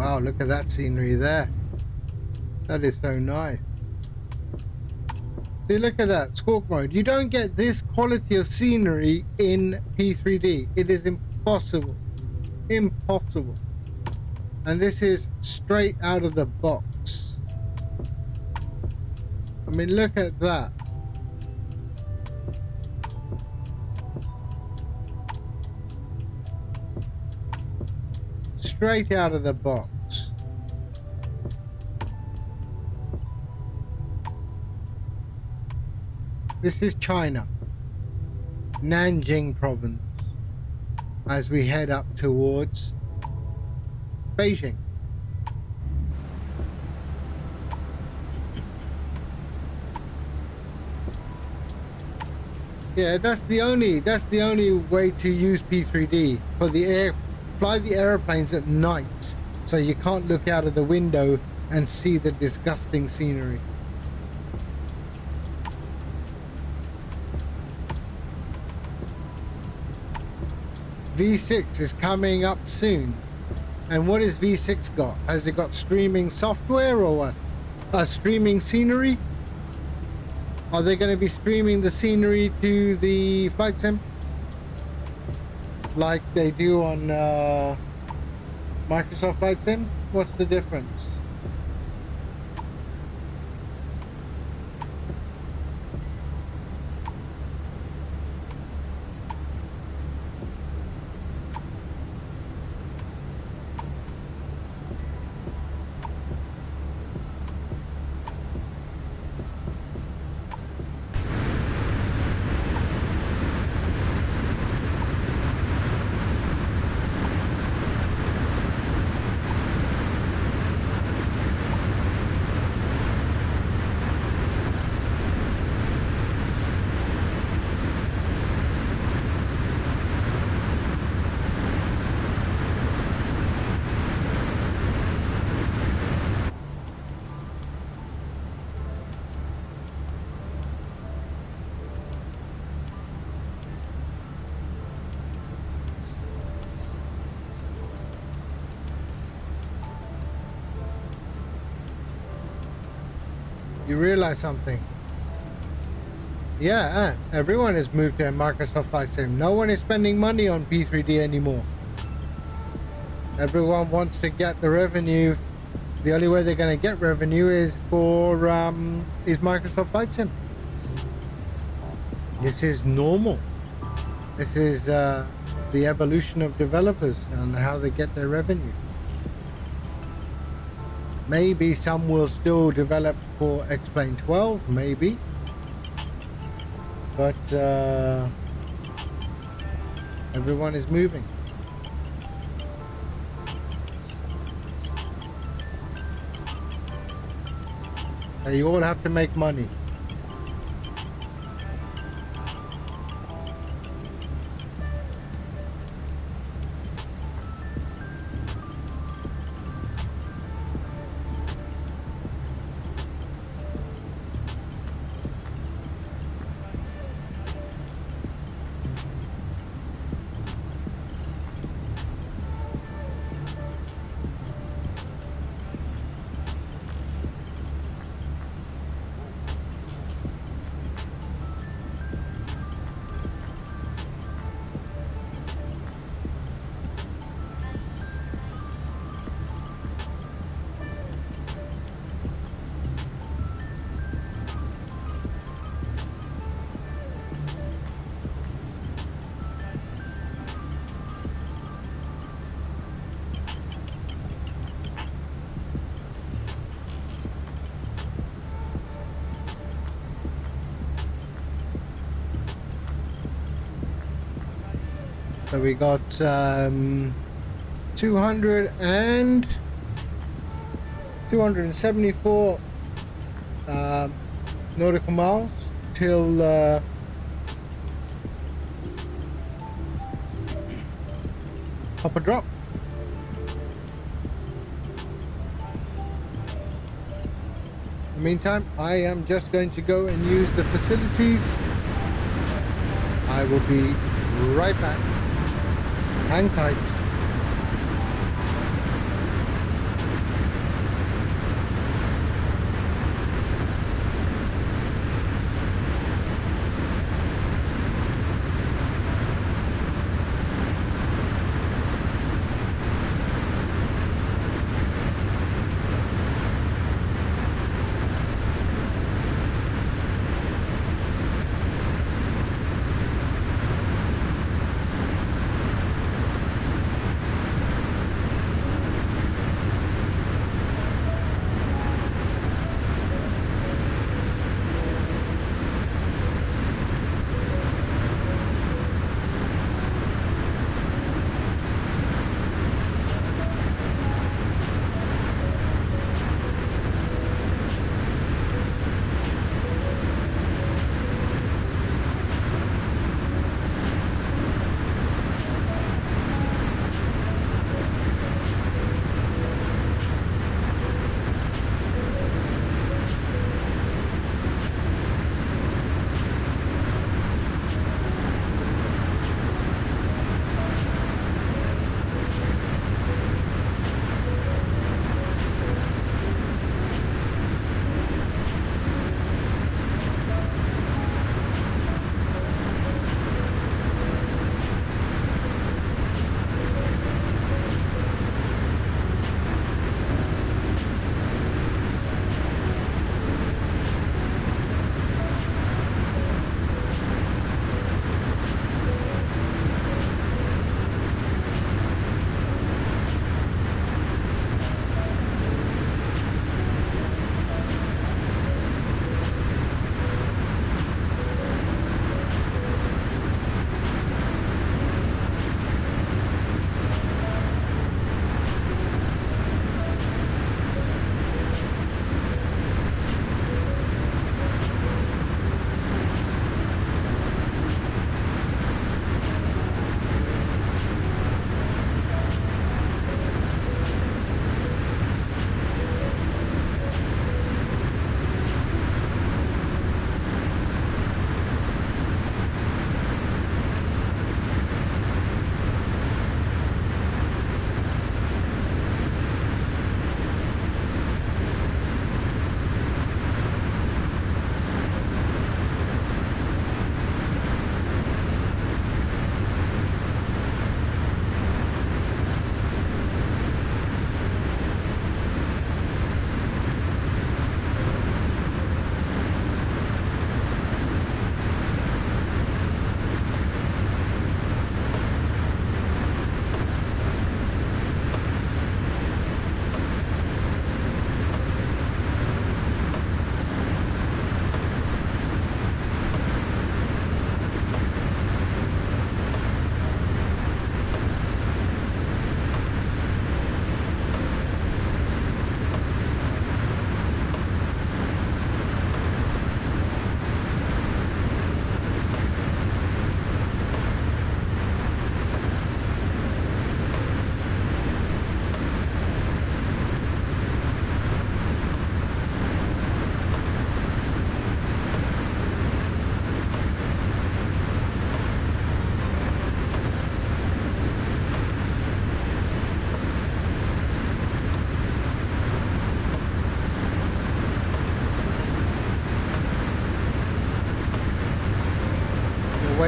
Wow, look at that scenery there. That is so nice. See, look at that, squawk mode. You don't get this quality of scenery in P3D. It is impossible. Impossible. And this is straight out of the box. I mean, look at that. Straight out of the box. This is China, Nanjing province, as we head up towards Beijing. Yeah, that's the only way to use P3D for the fly the airplanes at night, so you can't look out of the window and see the disgusting scenery. V6 is coming up soon. And what has V6 got? Has it got streaming software or what? Streaming scenery? Are they going to be streaming the scenery to the flight sim? Like they do on Microsoft Flight Sim? What's the difference? You realize something? Yeah, everyone has moved to Microsoft Flight Sim. No one is spending money on P3D anymore. Everyone wants to get the revenue. The only way they're going to get revenue is for Microsoft Flight Sim. This is normal. This is the evolution of developers and how they get their revenue. Maybe some will still develop for X-Plane 12, maybe. But everyone is moving. You all have to make money. So we got 274 nautical miles till Papa Drop. In the meantime, I am just going to go and use the facilities. I will be right back. Hang tight.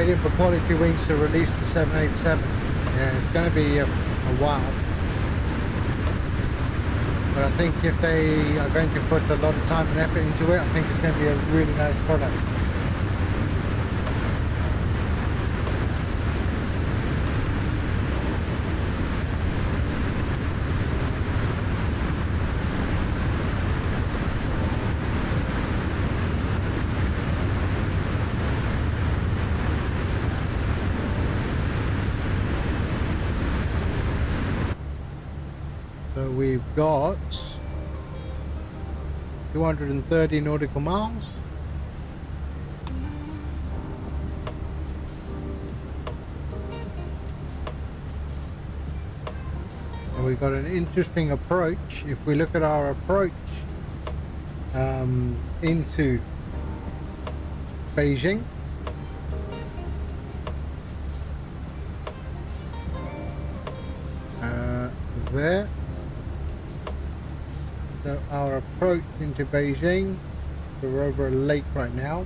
waiting for Quality Wings to release the 787. Yeah, it's going to be a while. But I think if they are going to put a lot of time and effort into it, I think it's going to be a really nice product. So we've got 230 nautical miles. And we've got an interesting approach. If we look at our approach into Beijing, there. So our approach into Beijing, so we're over a lake right now.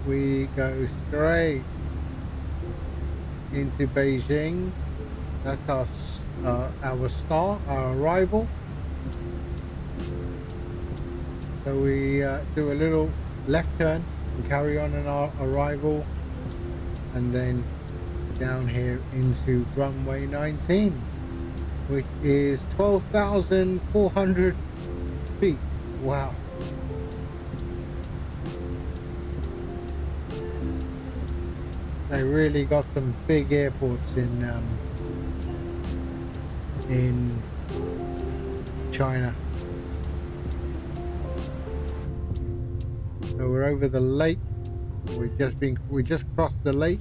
We go straight into Beijing. That's our star, our arrival. So we do a little left turn and carry on our arrival, and then down here into runway 19, which is 12,400 feet. Wow. They really got some big airports in China. So we're over the lake. We just crossed the lake.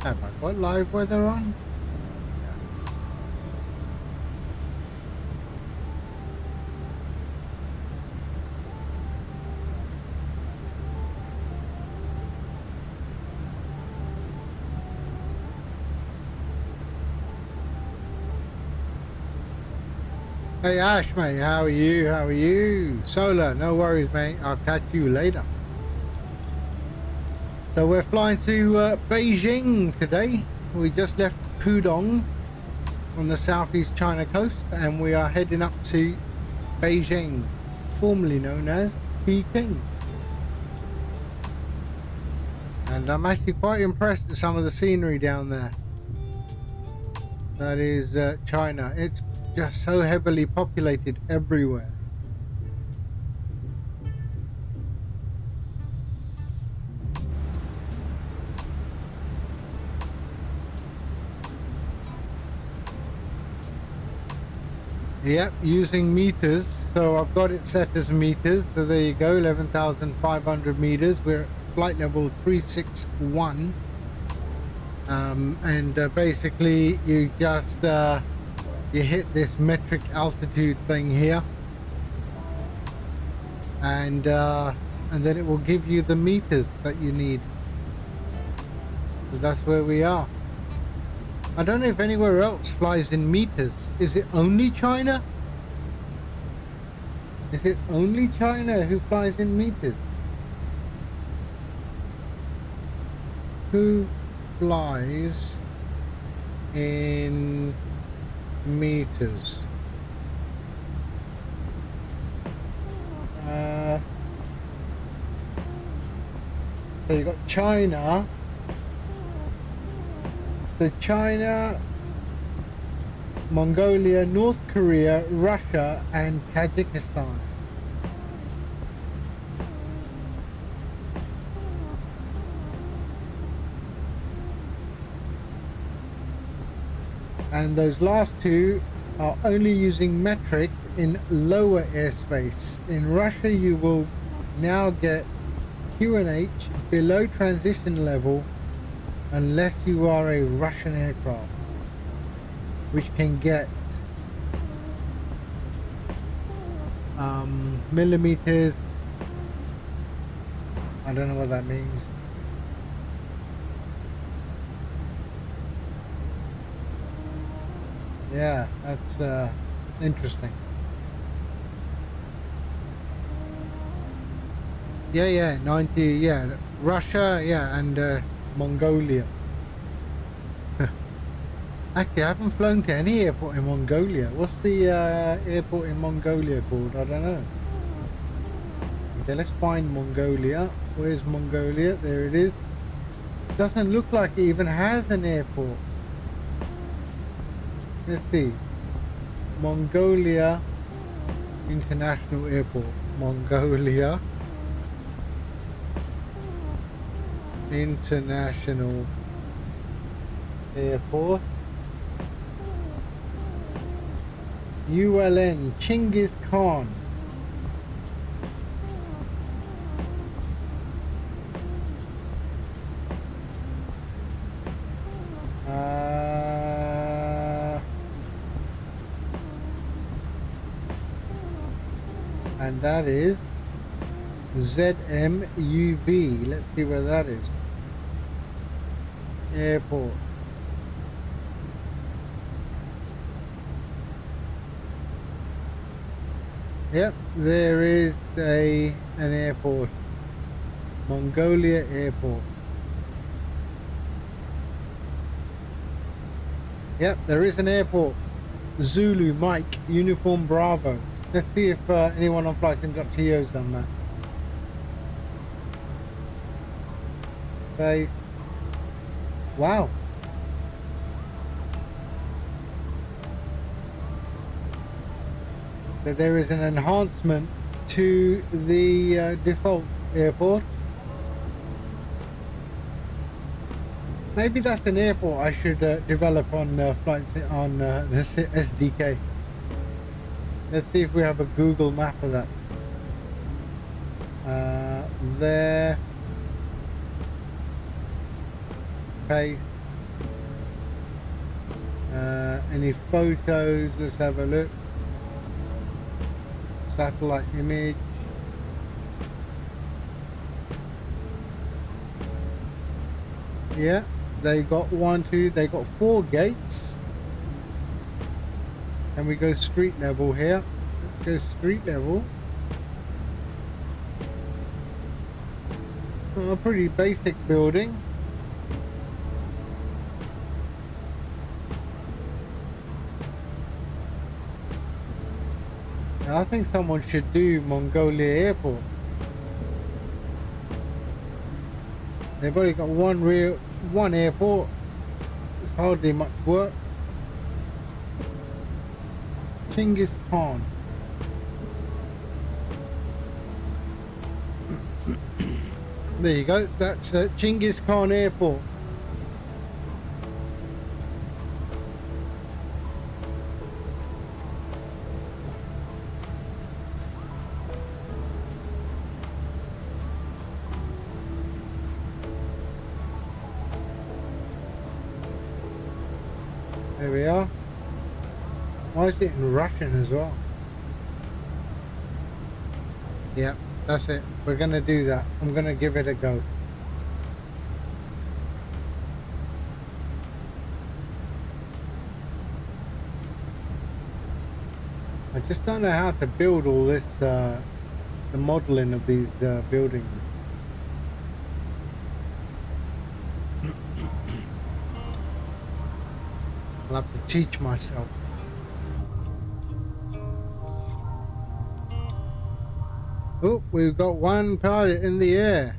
Have I got live weather on? Hey Ash, mate, how are you? How are you? Solar, no worries, mate. I'll catch you later. So we're flying to Beijing today. We just left Pudong on the southeast China coast, and we are heading up to Beijing, formerly known as Peking. And I'm actually quite impressed with some of the scenery down there. That is China. It's just so heavily populated everywhere. Yep, using meters. So I've got it set as meters. So there you go, 11,500 meters. We're at flight level 361. And basically you just you hit this metric altitude thing here, and then it will give you the meters that you need. So that's where we are. I don't know if anywhere else flies in meters. Is it only China? Is it only China who flies in meters? Who flies in meters? So you got China. So China, Mongolia, North Korea, Russia, and Tajikistan. And those last two are only using metric in lower airspace. In Russia, you will now get QNH below transition level unless you are a Russian aircraft, which can get millimeters. I don't know what that means. Yeah, that's interesting. Yeah, 90, yeah, Russia, yeah, and Mongolia. Actually, I haven't flown to any airport in Mongolia. What's the airport in Mongolia called? I don't know. Okay, let's find Mongolia. Where's Mongolia? There it is. Doesn't look like it even has an airport. Let's see. Mongolia International Airport. Mongolia International Airport. ULN Chinggis Khan. And that is ZMUV. Let's see where that is. Airport. Yep, there is an airport. Mongolia Airport. Yep, there is an airport. Zulu Mike Uniform Bravo. Let's see if anyone on Flight Sim.to has done that. Base. Wow. So there is an enhancement to the default airport. Maybe that's an airport I should develop on flight on this SDK. Let's see if we have a Google map of that. There. Okay. Any photos? Let's have a look. Satellite image. Yeah, they got they got 4 gates. And we go street level here. Let's go street level. A pretty basic building. Now, I think someone should do Mongolia Airport. They've only got one airport. It's hardly much work. Chinggis Khan. There you go. That's Chinggis Khan Airport. There we are. Why is it in Russian as well? Yep, that's it. We're gonna do that. I'm gonna give it a go. I just don't know how to build all this, the modeling of these buildings. I'll have to teach myself. Oh, we've got one pilot in the air.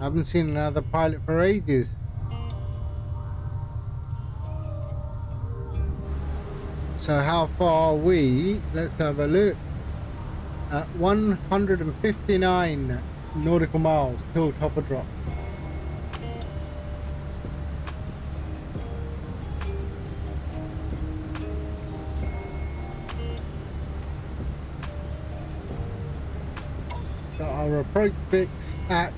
I haven't seen another pilot for ages. So how far are we? Let's have a look. 159 nautical miles till top of drop. Got our approach fix at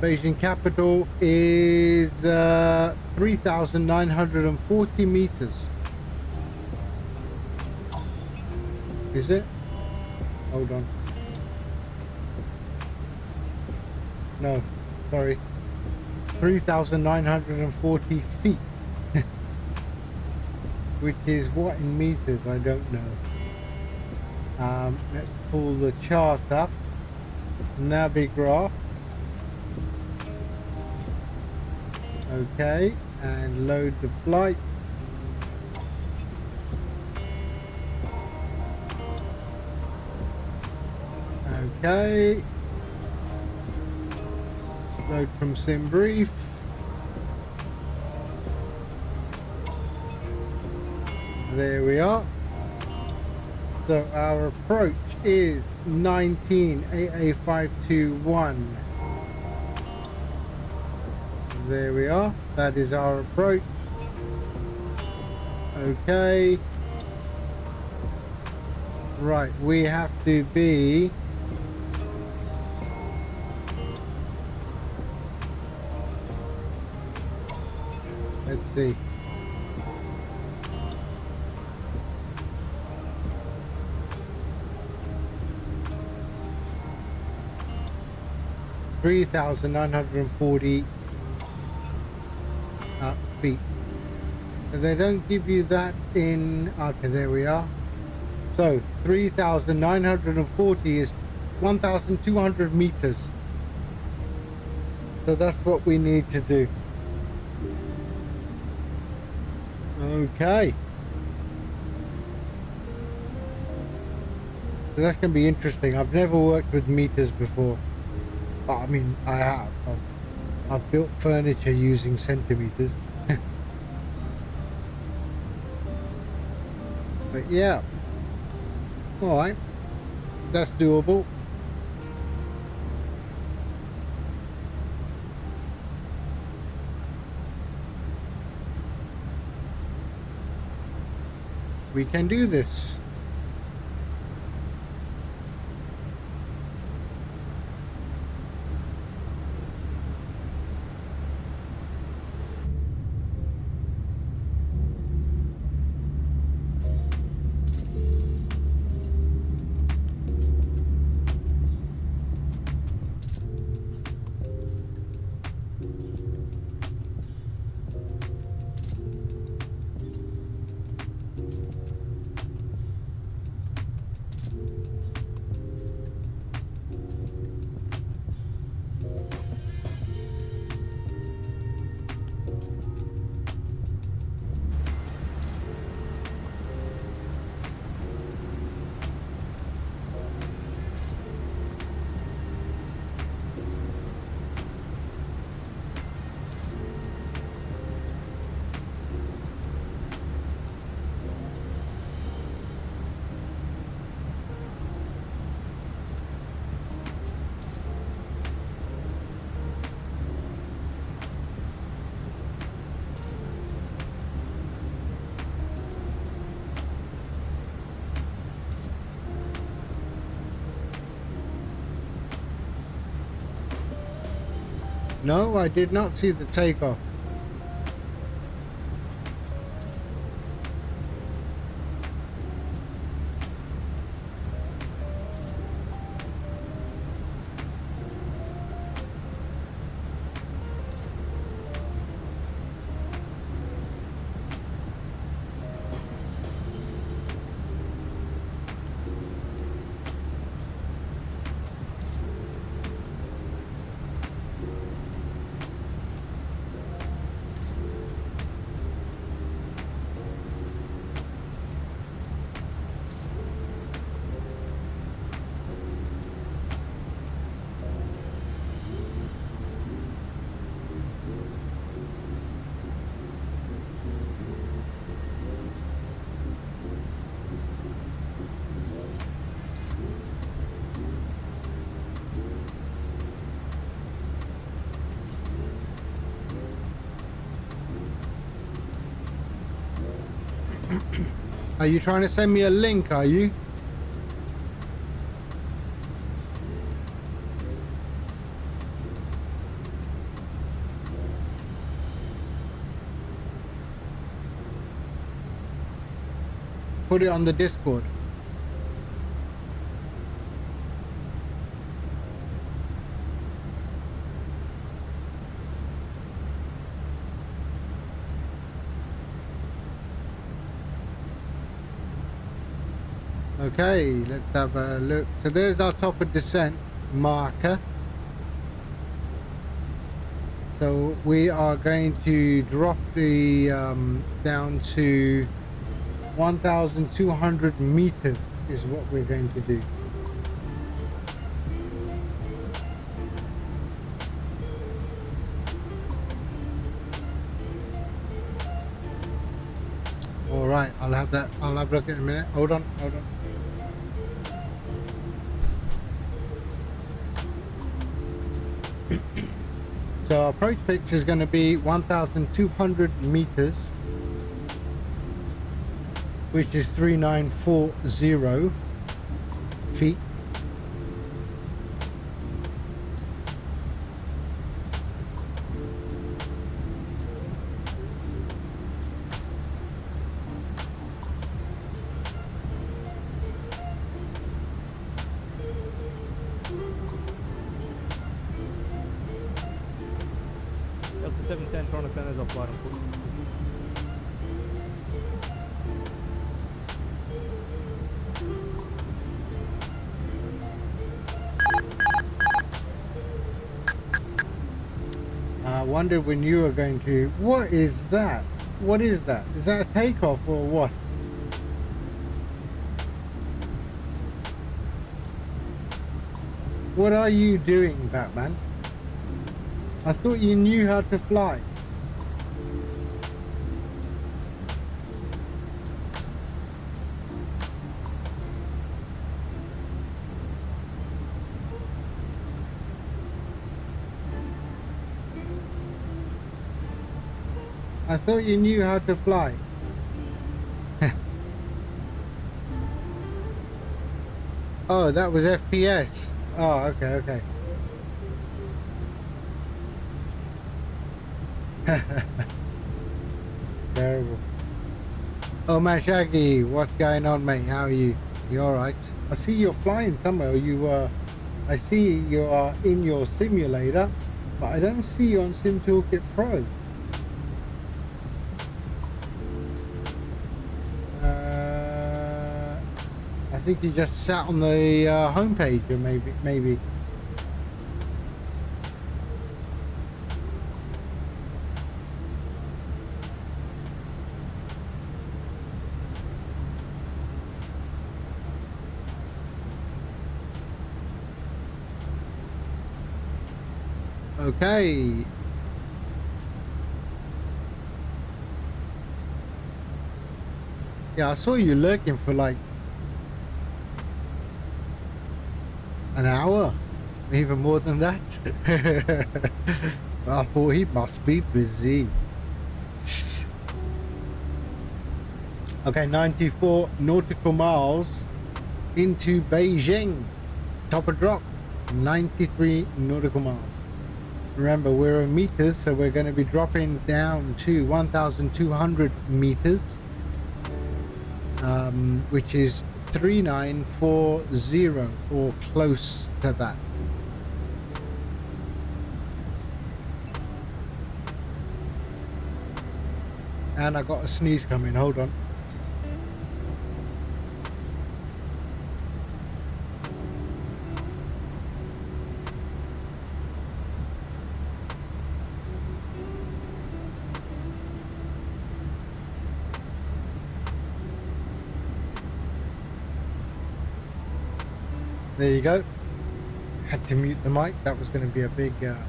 Beijing capital is 3,940 meters. Is it? Hold on. No, sorry. 3,940 feet. Which is what in meters? I don't know. Let's pull the chart up. Navigraph. Okay, and load the flight. Okay. Load from sim brief. There we are. So our approach is 19AA521. There we are. That is our approach. Okay. Right, we have to be let's see. $3,940 feet. So they don't give you that in. Okay, there we are. So 3,940 is 1,200 meters. So that's what we need to do. Okay. So that's going to be interesting. I've never worked with meters before. I mean, I have. I've built furniture using centimeters. But yeah. Alright. That's doable. We can do this. No, I did not see the takeoff. Are you trying to send me a link, are you? Put it on the Discord. Okay, let's have a look. So there's our top of descent marker. So we are going to drop the down to 1,200 meters is what we're going to do. All right, I'll have a look in a minute. Hold on. So our approach pitch is going to be 1,200 meters, which is 3940 feet. Delta 710 Toronto Centers of Kuala Lumpur. I wondered when you were going to. What is that? What is that? Is that a takeoff or what? What are you doing, Batman? I thought you knew how to fly. I thought you knew how to fly. Oh, that was FPS. Oh, okay. Terrible. Oh man, Shaggy, what's going on, mate? How are you? You alright? I see you're flying somewhere. I see you are in your simulator, but I don't see you on Sim Toolkit Pro. I think you just sat on the homepage, or maybe. Okay. Yeah, I saw you lurking for like an hour, even more than that. I thought he must be busy. Okay, 94 nautical miles into Beijing. Top of drop, 93 nautical miles. Remember, we're in meters, so we're going to be dropping down to 1,200 meters, which is 3940 or close to that. And I got a sneeze coming. Hold on. There you go. Had to mute the mic. That was going to be a big a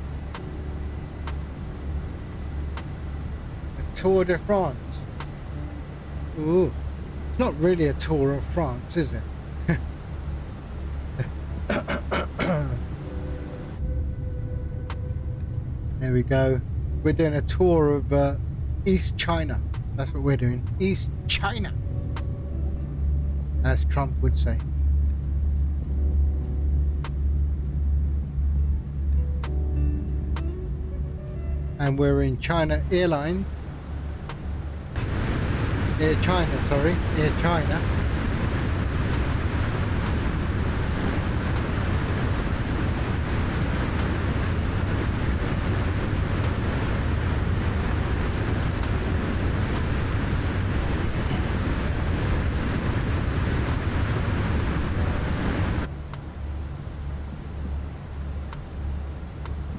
Tour de France. Ooh, it's not really a tour of France, is it? There we go. We're doing a tour of East China. That's what we're doing. East China, as Trump would say. And we're in China Airlines. Air China, sorry. Air China.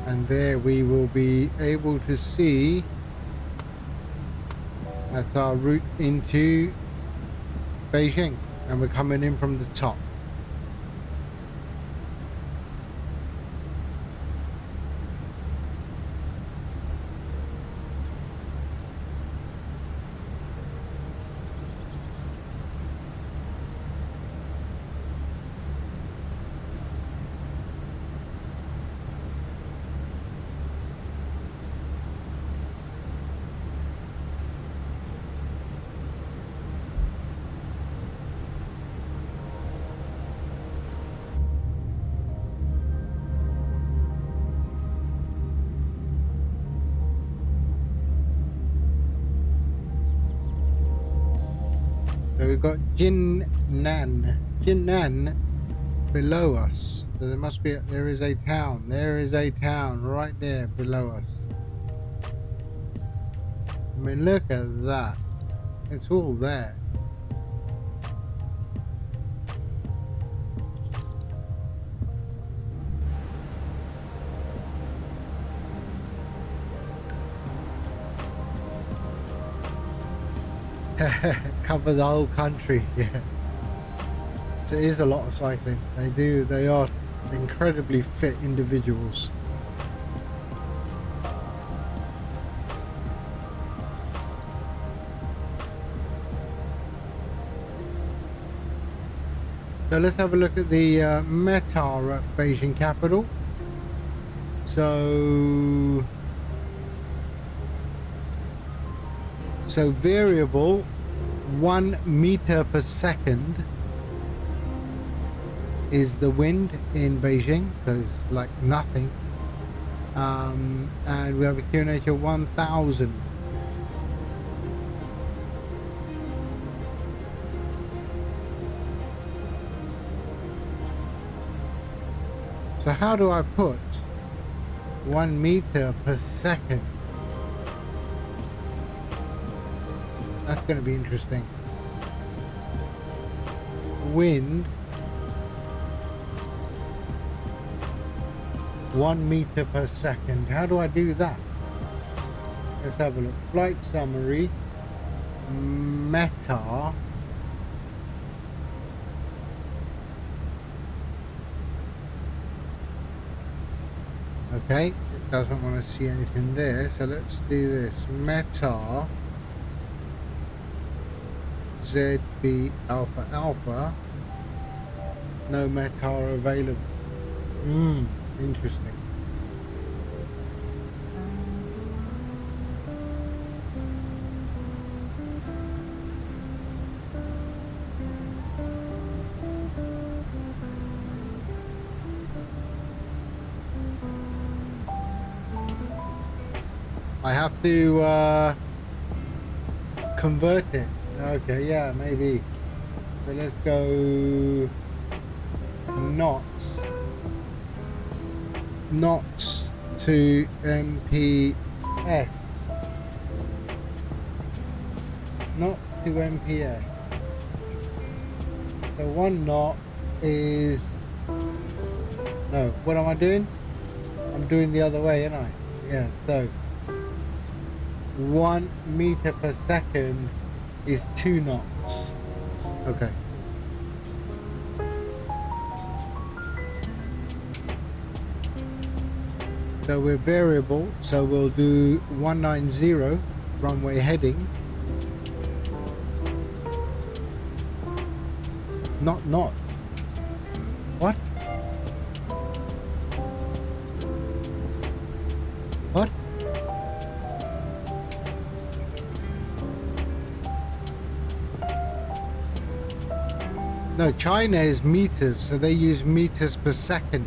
And there we will be able to see, that's our route into Beijing, and we're coming in from the top. So we've got Jinnan below us. So there must be, there is a town. There is a town right there below us. I mean, look at that. It's all there. Cover the whole country. Yeah, so it is a lot of cycling. They are incredibly fit individuals. So let's have a look at the Meta at Beijing capital. So variable 1 meter per second is the wind in Beijing, so it's like nothing. And we have a QNH of 1000. So how do I put 1 meter per second? That's going to be interesting. Wind 1 meter per second. How do I do that? Let's have a look. Flight summary. Meta. Okay, it doesn't want to see anything there, so let's do this. Meta ZB alpha. No meta available. Interesting. I have to convert it. Okay, yeah, maybe. So let's go knots to MPS. Knots to MPS. So 1 knot is, no, what am I doing? I'm doing the other way, aren't I? Yeah, so 1 meter per second is 2 knots. Okay. So we're variable, so we'll do 190 runway heading. Not. What? No, China is meters, so they use meters per second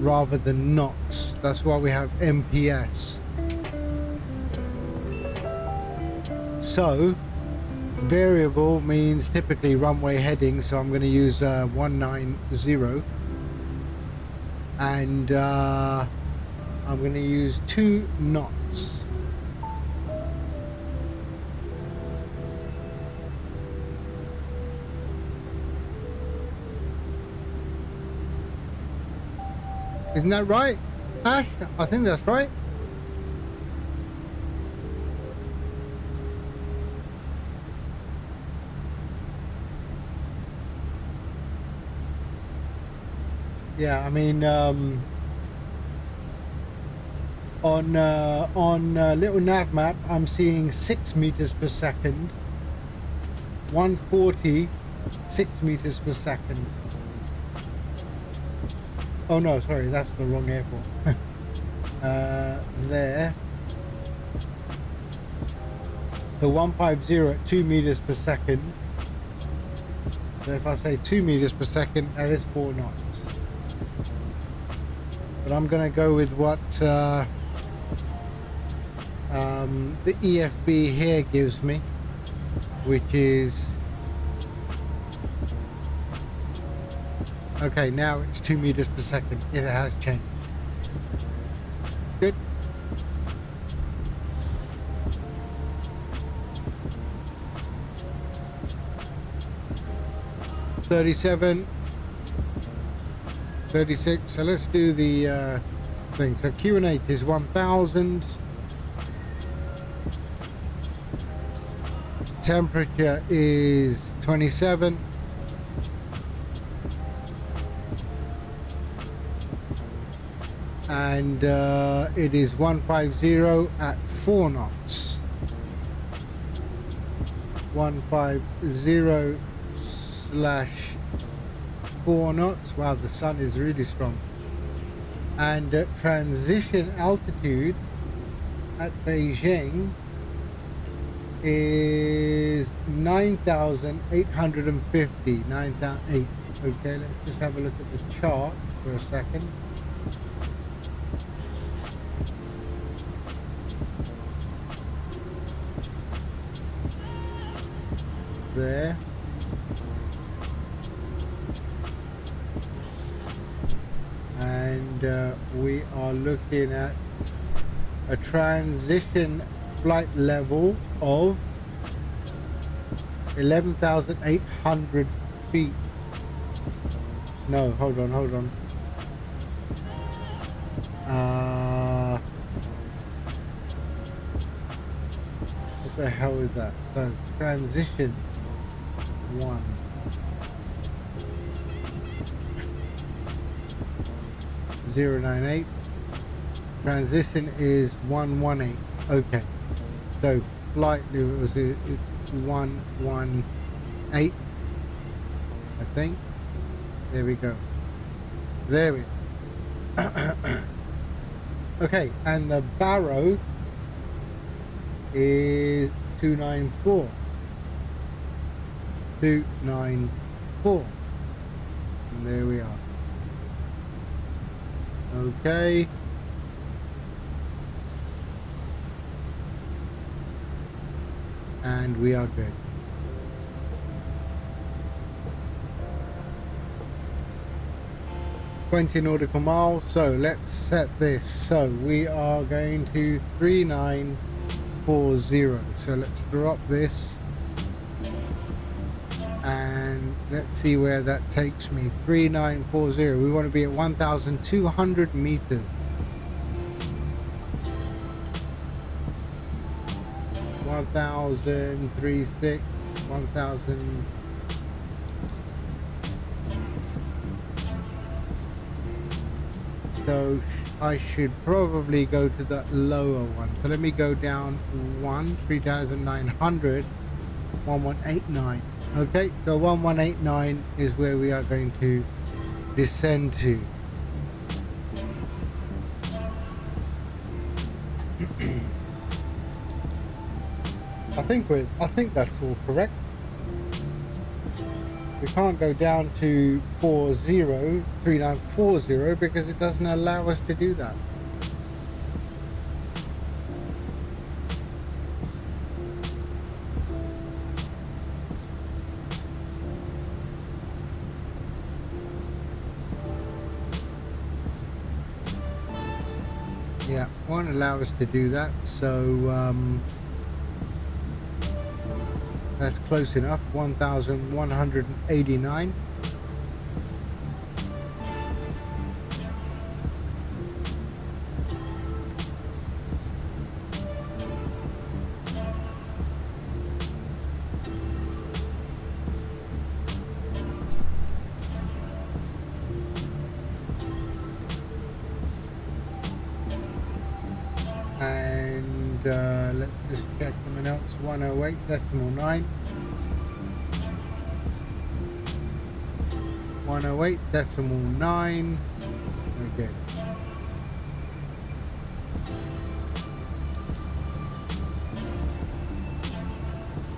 rather than knots. That's why we have MPS. So variable means typically runway heading, so I'm going to use 190, and I'm going to use 2 knots. Isn't that right, Ash? I think that's right. Yeah, I mean, on little nav map, I'm seeing 6 meters per second, 140, 6 meters per second. Oh no, sorry, that's the wrong airport. There. The 150 at 2 meters per second. So if I say 2 meters per second, that is 4 knots. But I'm gonna go with what the EFB here gives me, which is okay. Now it's 2 meters per second. It has changed. Good. $37, 36. So let's do the thing. So Q&A is 1000. Temperature is 27. And it is 150 at 4 knots. 150 / 4 knots. Wow, the sun is really strong. And transition altitude at Beijing is 9,850. 9,008. Okay, let's just have a look at the chart for a second. There. And we are looking at a transition flight level of 11,800 feet. No, hold on. What the hell is that? So transition 1. .098. Transition is 118. Okay. So flight level is 118. I think. There we go. There we go. Okay, and the barrow is 294. 294. And there we are. Okay. And we are good. $20 nautical miles. So let's set this. So we are going to 3940. So let's drop this. And let's see where that takes me. 3940. We want to be at 1,200 meters. 1,036. 1,000. So I should probably go to the lower one. So let me go down 3,900. 1189. Okay, so 1189 is where we are going to descend to. I think that's all correct. We can't go down to 3940 because it doesn't allow us to do that. Yeah, won't allow us to do that, so that's close enough. 1189. And let's just check something else. 108.9. 108.9. Okay.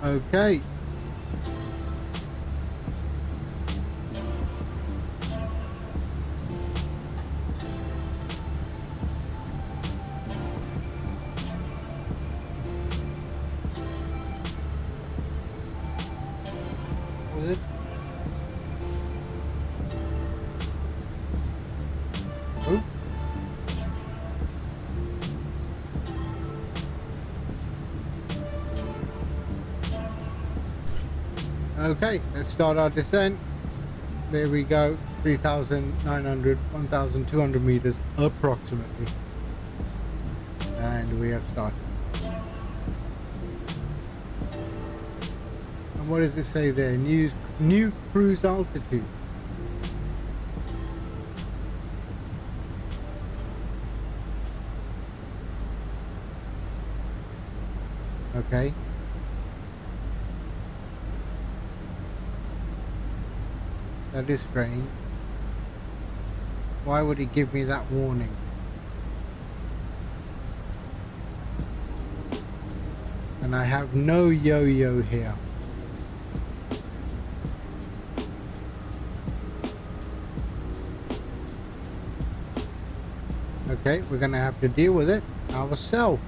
Okay. Was it? Oh. Okay, let's start our descent. There we go. 3,900, 1,200 meters approximately. And we have started. And what does it say there? New cruise altitude. Okay. That is strange. Why would he give me that warning? And I have no yo-yo here. Okay, we're gonna have to deal with it ourselves.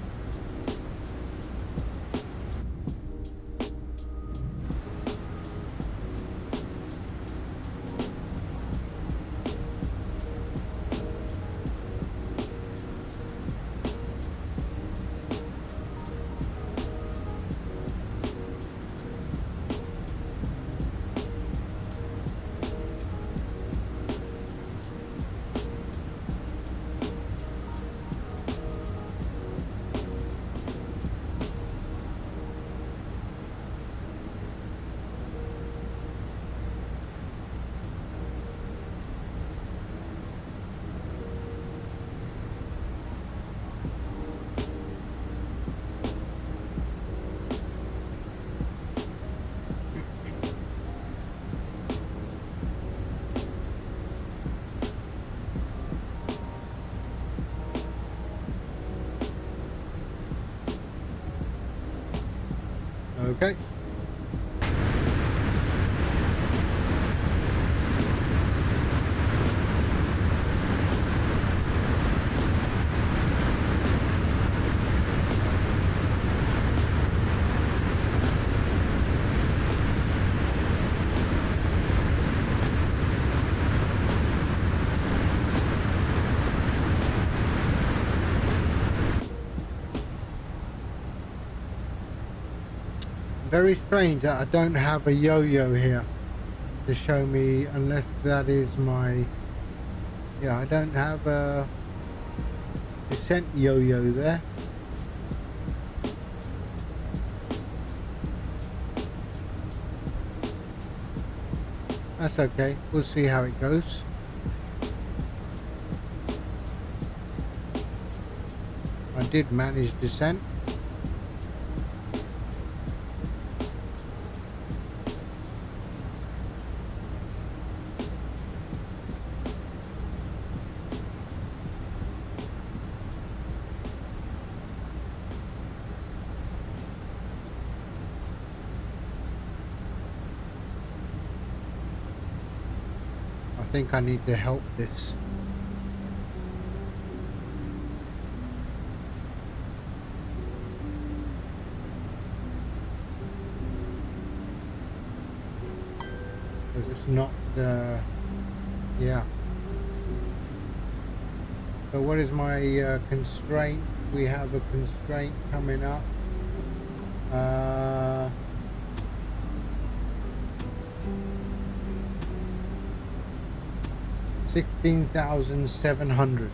Okay. Very strange that I don't have a yo-yo here to show me, unless that is my... Yeah, I don't have a descent yo-yo there. That's okay, we'll see how it goes. I did manage descent. think I need to help this. Because it's not, yeah. So what is my constraint? We have a constraint coming up. 16,700.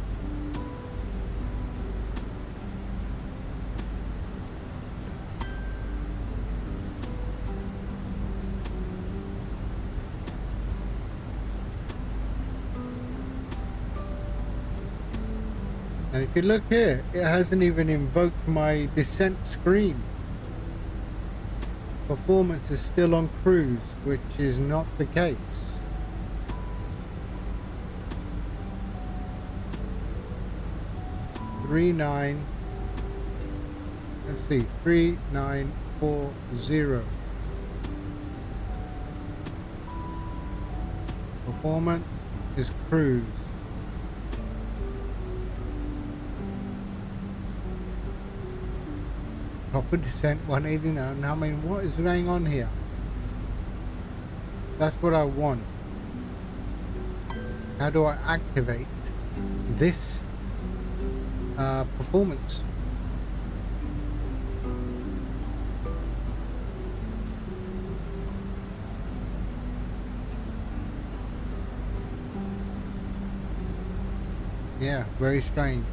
And if you look here, it hasn't even invoked my descent screen. Performance is still on cruise, which is not the case. Let's see, 3940. Performance is cruise. Top of descent 189. I mean, what is going on here? That's what I want. How do I activate this performance? Yeah, very strange.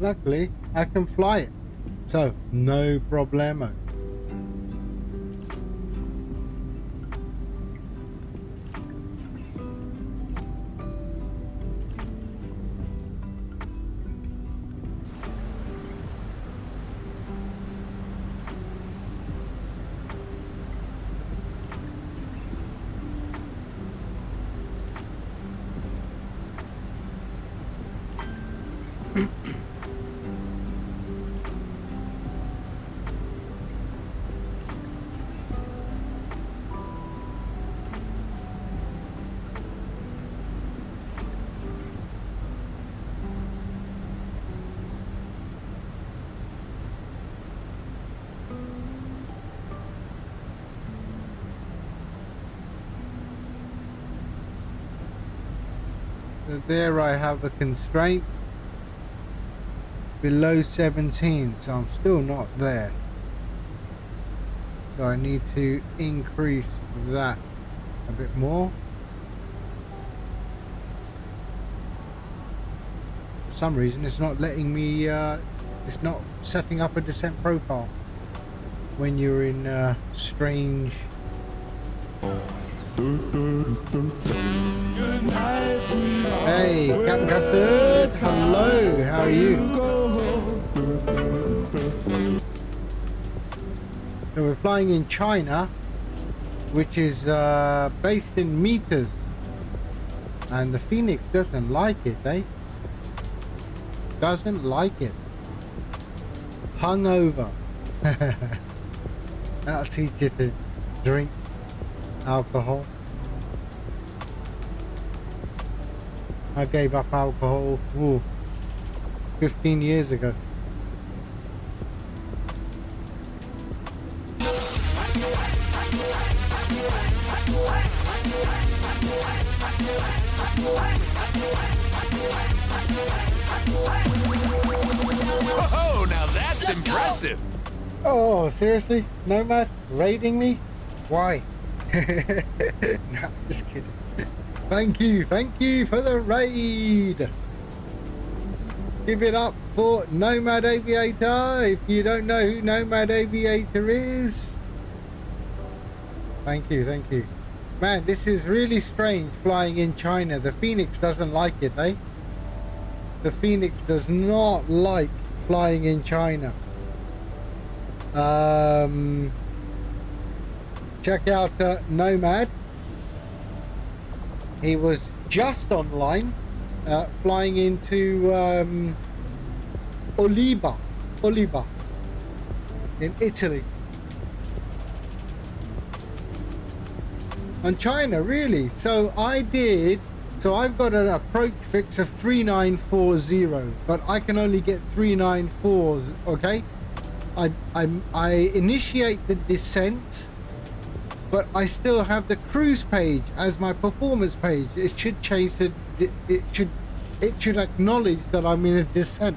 Luckily, I can fly it, so no problemo. So there I have a constraint below 17, so I'm still not there. So I need to increase that a bit more. For some reason it's not letting me, it's not setting up a descent profile when you're in strange. Hey, Captain Custard, hello, how are you? So we're flying in China, which is based in meters, and the FENIX doesn't like it, eh? Doesn't like it. Hungover. That'll teach you to drink alcohol. I gave up alcohol 15 years ago. Oh, now that's impressive. Oh, seriously? Nomad raiding me? Why? No, just kidding. Thank you for the raid. Give it up for Nomad Aviator. If you don't know who Nomad Aviator is, thank you. Man, this is really strange flying in China. The FENIX doesn't like it, eh? The FENIX does not like flying in China. Check out Nomad. He was just online flying into Oliva in Italy. On China, really? So I've got an approach fix of 3940, but I can only get 394s, okay? I initiate the descent, but I still have the cruise page as my performance page. It should chase it. It should acknowledge that I'm in a descent.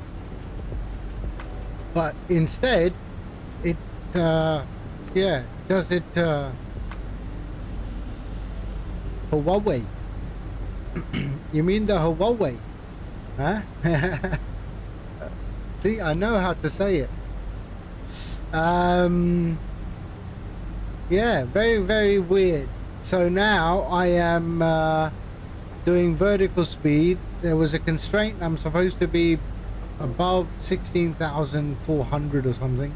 But instead, it does it Huawei. You mean the Huawei? Huh? See, I know how to say it. Yeah, very, very weird. So now I am doing vertical speed. There was a constraint. I'm supposed to be above 16,400 or something.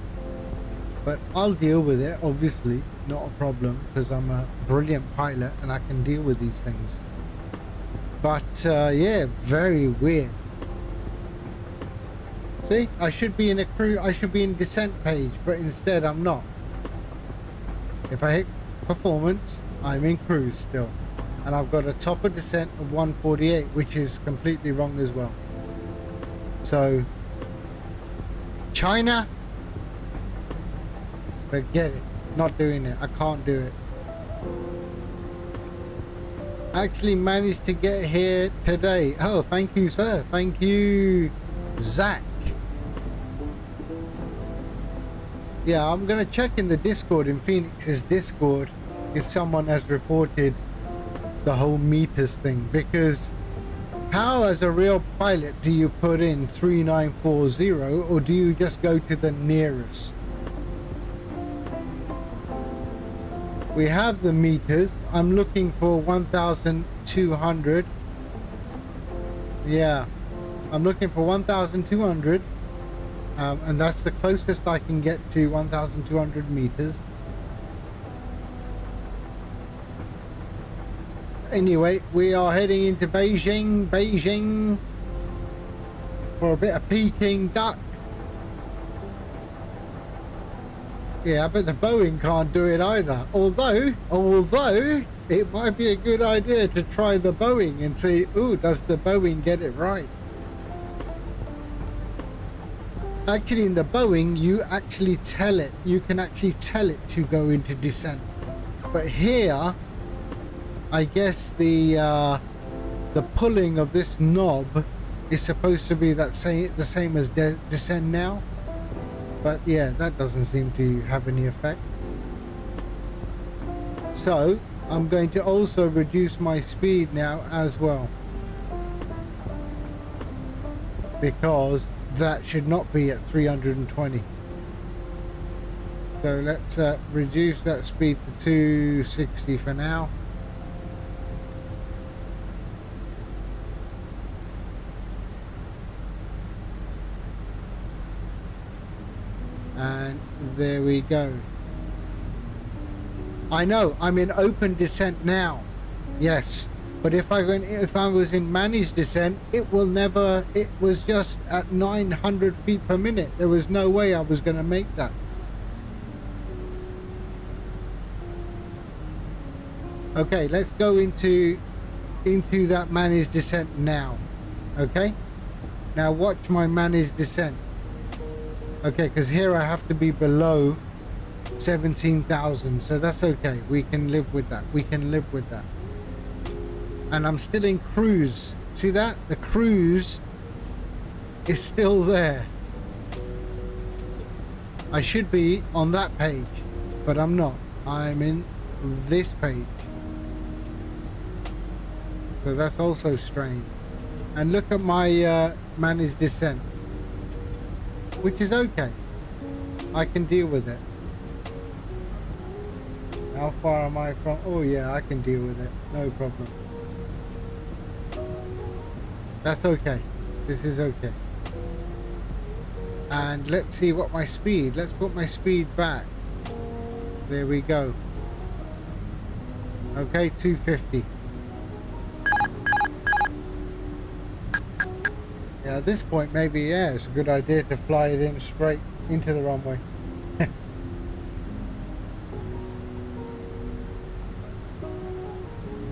But I'll deal with it, obviously. Not a problem, because I'm a brilliant pilot and I can deal with these things. But yeah, very weird. See, I should be in a descent page, but instead I'm not. If I hit performance, I'm in cruise still. And I've got a top of descent of 148, which is completely wrong as well. So, China, forget it. Not doing it. I can't do it. Actually managed to get here today. Oh, thank you, sir. Thank you, Zach. Yeah, I'm gonna check in the Discord, in Phoenix's Discord, if someone has reported the whole meters thing, because how as a real pilot do you put in 3940, or do you just go to the nearest? We have the meters. I'm looking for 1,200. Yeah, I'm looking for 1,200. And that's the closest I can get to 1,200 meters. Anyway, we are heading into Beijing for a bit of Peking duck. Yeah, but the Boeing can't do it either. Although it might be a good idea to try the Boeing and see, ooh, does the Boeing get it right? Actually, in the Boeing, you actually tell it. You can actually tell it to go into descent. But here, I guess the pulling of this knob is supposed to be the same as descent now. But yeah, that doesn't seem to have any effect. So I'm going to also reduce my speed now as well, because that should not be at 320. So let's reduce that speed to 260 for now. And there we go. I know I'm in open descent now. Yes, but if I was in managed descent, it was just at 900 feet per minute. There was no way I was going to make that. Okay, let's go into that managed descent now. Okay, now watch my managed descent. Okay, because here I have to be below 17,000, so that's okay. We can live with that. And I'm still in cruise. See that? The cruise is still there. I should be on that page, but I'm not. I'm in this page. So that's also strange. And look at my managed descent, which is okay. I can deal with it. How far am I from? Oh yeah, I can deal with it. No problem. That's okay. This is okay. And let's see what my speed. Let's put my speed back. There we go. Okay, 250. Yeah, at this point, maybe, yeah, it's a good idea to fly it in straight into the runway.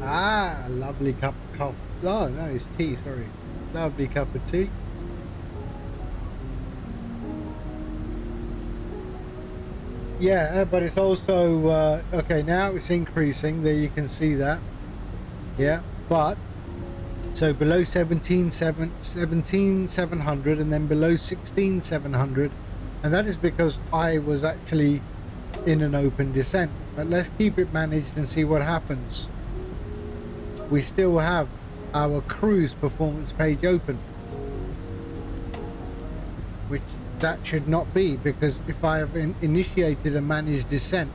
Ah, a lovely cup of coffee. Oh, no, it's tea, sorry. Lovely cup of tea. Yeah, but it's also, okay, now it's increasing. There you can see that. Yeah, but, so below 17,700 and then below 16,700. And that is because I was actually in an open descent. But let's keep it managed and see what happens. We still have our cruise performance page open, which that should not be, because if I have initiated a managed descent,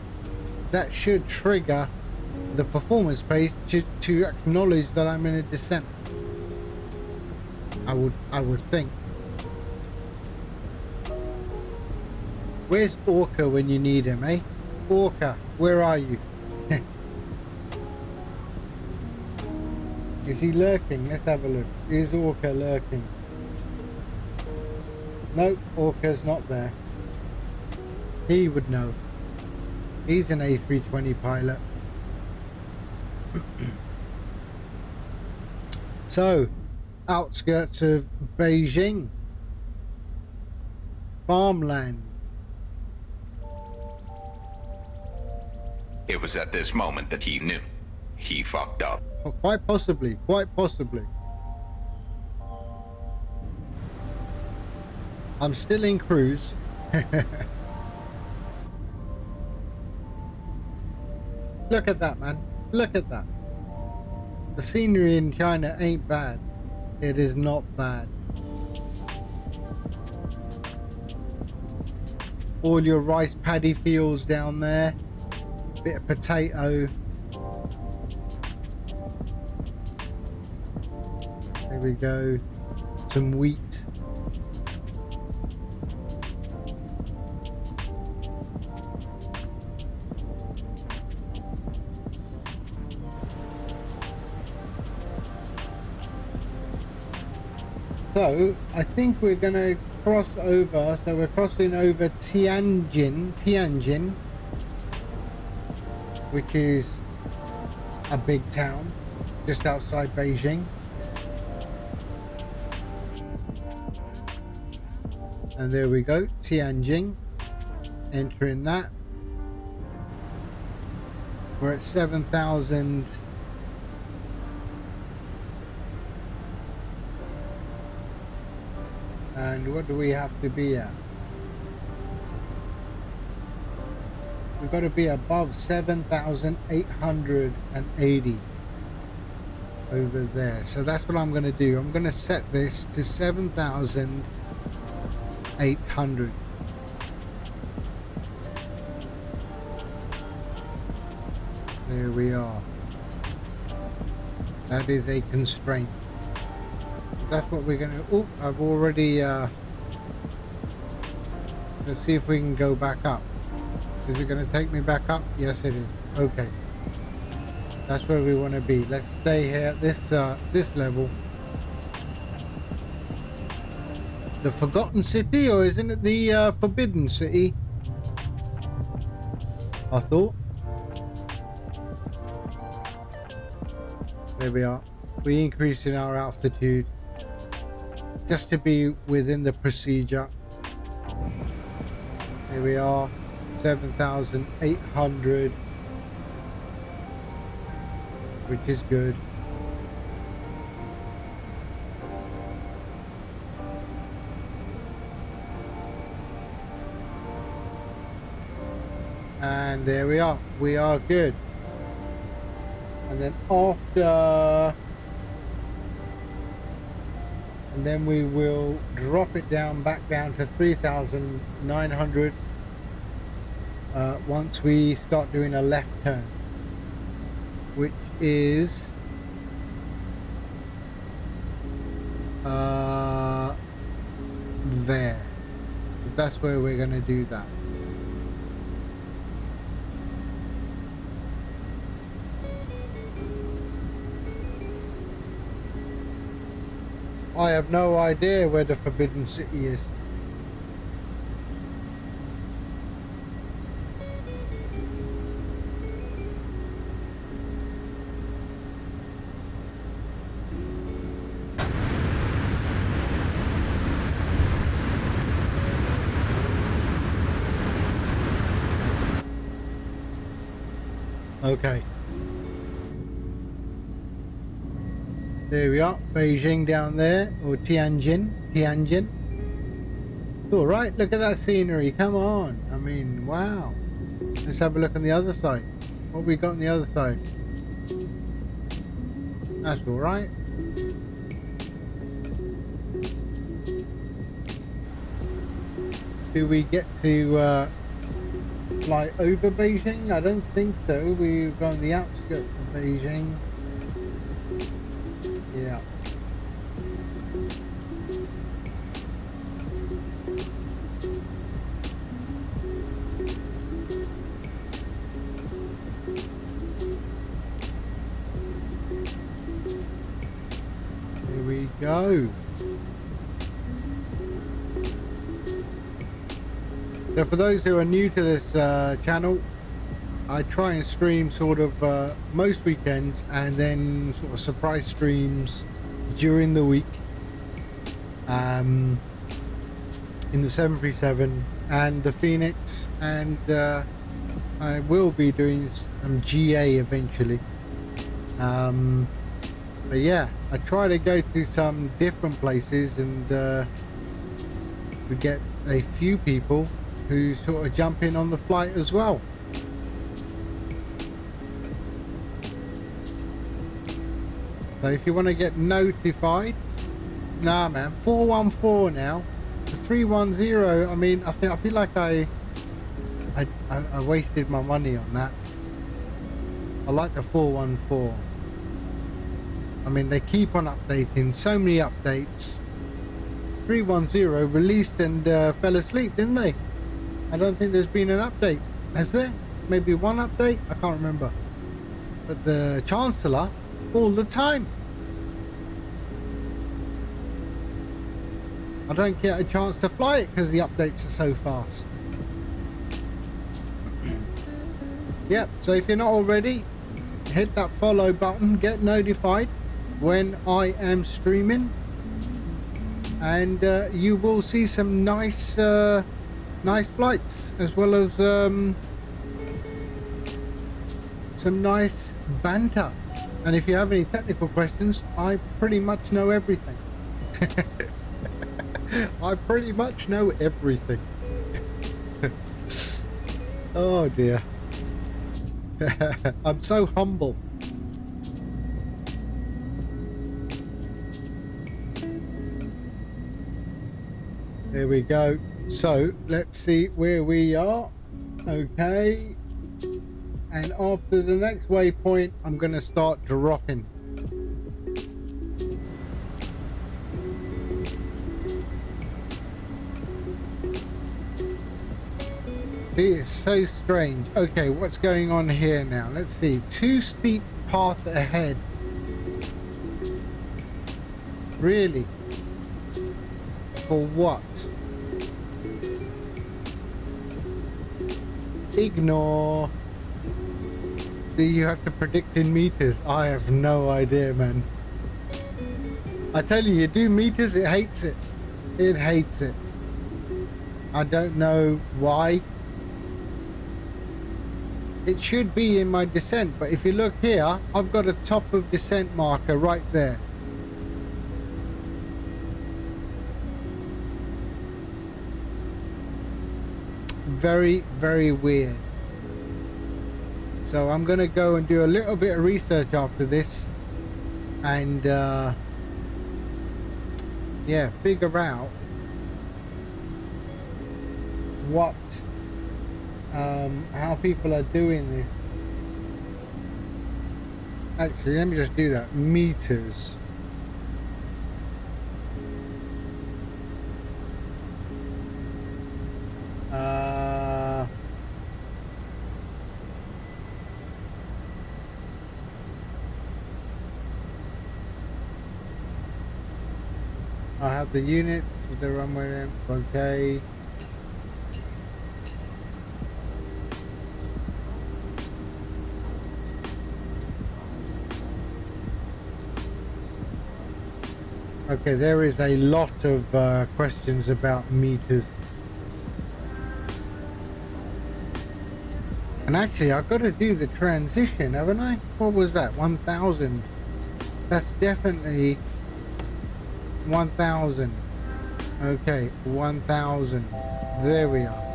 that should trigger the performance page to acknowledge that I'm in a descent. I would think. Where's Orca when you need him, eh? Orca, where are you? Is he lurking? Let's have a look. Is Orca lurking? No, Orca's not there. He would know. He's an A320 pilot. So, outskirts of Beijing. Farmland. It was at this moment that he knew. He fucked up. Oh, quite possibly, quite possibly. I'm still in cruise. Look at that, man. Look at that. The scenery in China ain't bad. It is not bad. All your rice paddy fields down there. Bit of potato. There we go. Some wheat. So I think we're gonna cross over. So we're crossing over Tianjin, which is a big town just outside Beijing. And there we go, Tianjin. Entering that. We're at 7,000. And what do we have to be at? We've got to be above 7,880 over there. So that's what I'm going to do. I'm going to set this to 7,800. There we are. That is a constraint. That's what we're gonna. Oh, I've already. Let's see if we can go back up. Is it gonna take me back up? Yes, it is. Okay. That's where we want to be. Let's stay here at this level. The Forgotten City, or isn't it the Forbidden City? I thought. There we are. We increase in our altitude just to be within the procedure. Here we are, 7,800, which is good. And there we are good. And then after, and then we will drop it down back down to 3,900, once we start doing a left turn, which is there. That's where we're going to do that. I have no idea where the Forbidden City is. Okay. There we are, Beijing down there, or Tianjin. It's all right. Look at that scenery. Come on. I mean, wow. Let's have a look on the other side. What we got on the other side? That's all right. Do we get to fly over Beijing? I don't think so. We've gone on the outskirts of Beijing. Yeah. Here we go. So for those who are new to this channel, I try and stream sort of most weekends and then sort of surprise streams during the week in the 737 and the FENIX, and I will be doing some GA eventually. But yeah, I try to go to some different places, and we get a few people who sort of jump in on the flight as well. So if you want to get notified, nah man, 414 now, the 310. I mean, I feel like I wasted my money on that. I like the 414. I mean, they keep on updating, so many updates. 310 released and fell asleep, didn't they? I don't think there's been an update, has there? Maybe one update, I can't remember. But the Chancellor, all the time. I don't get a chance to fly it because the updates are so fast. Yep, so if you're not already, hit that follow button, get notified when I am streaming, and you will see some nice nice flights, as well as some nice banter. And if you have any technical questions, I pretty much know everything. I pretty much know everything. Oh dear. I'm so humble. There we go. So let's see where we are. Okay. And after the next waypoint, I'm going to start dropping. See, it's so strange. Okay, what's going on here now? Let's see. Too steep path ahead. Really? For what? Ignore. Do you have to predict in meters? I have no idea, man. I tell you, you do meters, it hates it. It hates it. I don't know why. It should be in my descent, but if you look here, I've got a top of descent marker right there. Very, very weird. So I'm gonna go and do a little bit of research after this, and yeah, figure out what how people are doing this. Actually, let me just do that. Meters. I have the units with the runway. Okay. Okay, there is a lot of questions about meters. And actually, I've got to do the transition, haven't I? What was that? 1,000. That's definitely 1,000. Okay, 1,000. There we are.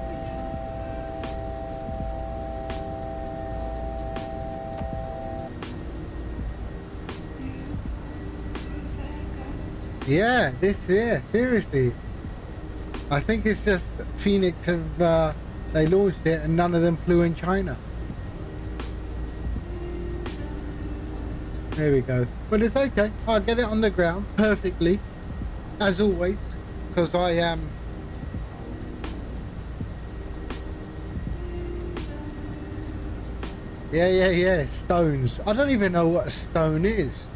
Yeah, seriously. I think it's just FENIX have, they launched it and none of them flew in China. There we go. But it's okay. I'll get it on the ground perfectly, as always, because I am... Yeah, stones. I don't even know what a stone is.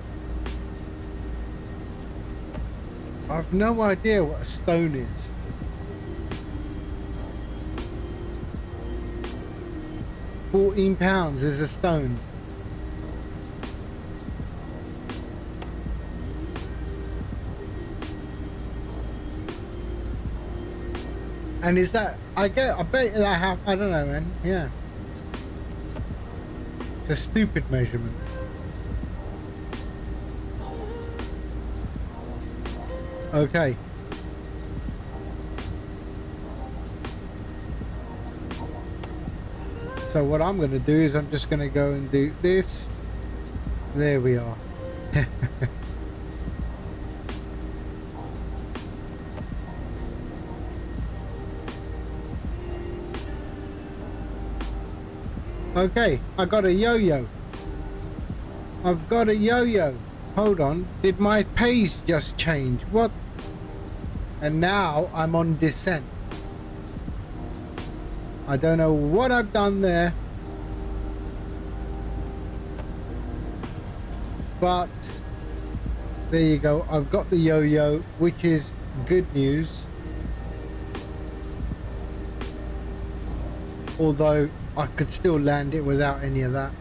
I've no idea what a stone is. £14 is a stone. And is that, I bet that have, I don't know, man. Yeah. It's a stupid measurement. Okay. So what I'm going to do is I'm just going to go and do this. There we are. Okay, I got a yo-yo. I've got a yo-yo. Hold on, did my page just change? What? And now I'm on descent. I don't know what I've done there, but there you go. I've got the yo-yo, which is good news. Although I could still land it without any of that.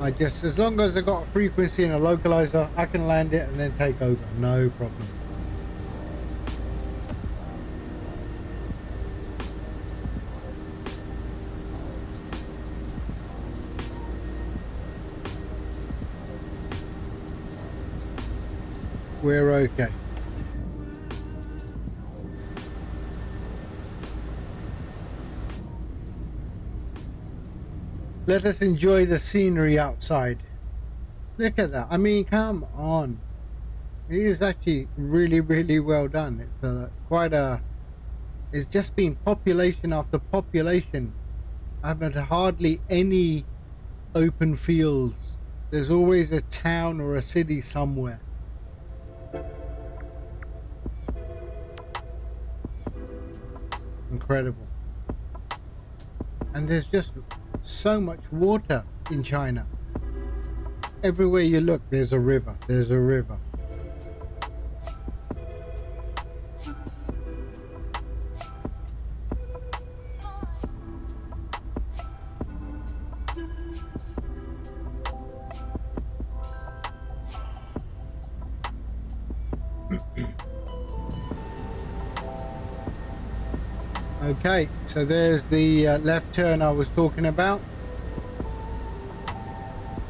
I just, as long as I got a frequency and a localizer, I can land it and then take over. No problem. We're okay. Let us enjoy the scenery outside. Look at that. I mean, come on. It is actually really, really well done. It's quite a... It's just been population after population. I haven't hardly any open fields. There's always a town or a city somewhere. Incredible. And there's just so much water in China. Everywhere you look, there's a river. There's a river. Okay, so there's the left turn I was talking about.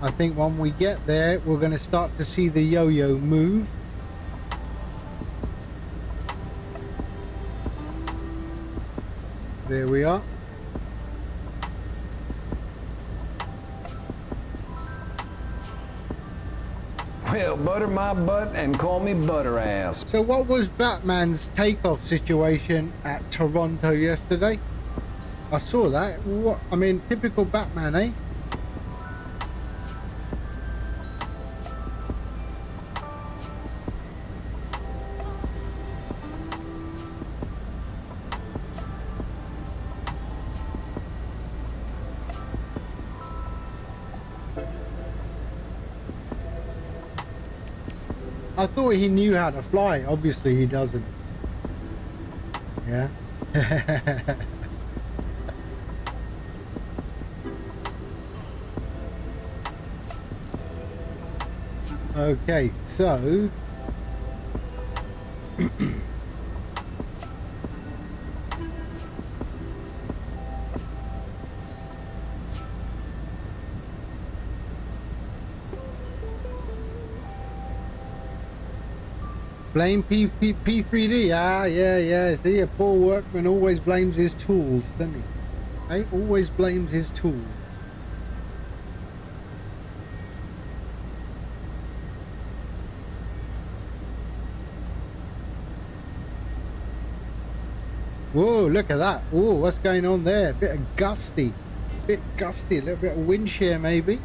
I think when we get there, we're going to start to see the yo-yo move. There we are. Well, butter my butt and call me butter ass. So what was Batman's takeoff situation at Toronto yesterday? I saw that. What? I mean, typical Batman, eh? I thought he knew how to fly. Obviously, he doesn't. Yeah. Okay, so blame P3D. Ah, yeah. See, a poor workman always blames his tools, doesn't he? Hey, always blames his tools. Whoa, look at that. Whoa, what's going on there? Bit of gusty. Bit gusty. A little bit of wind shear, maybe.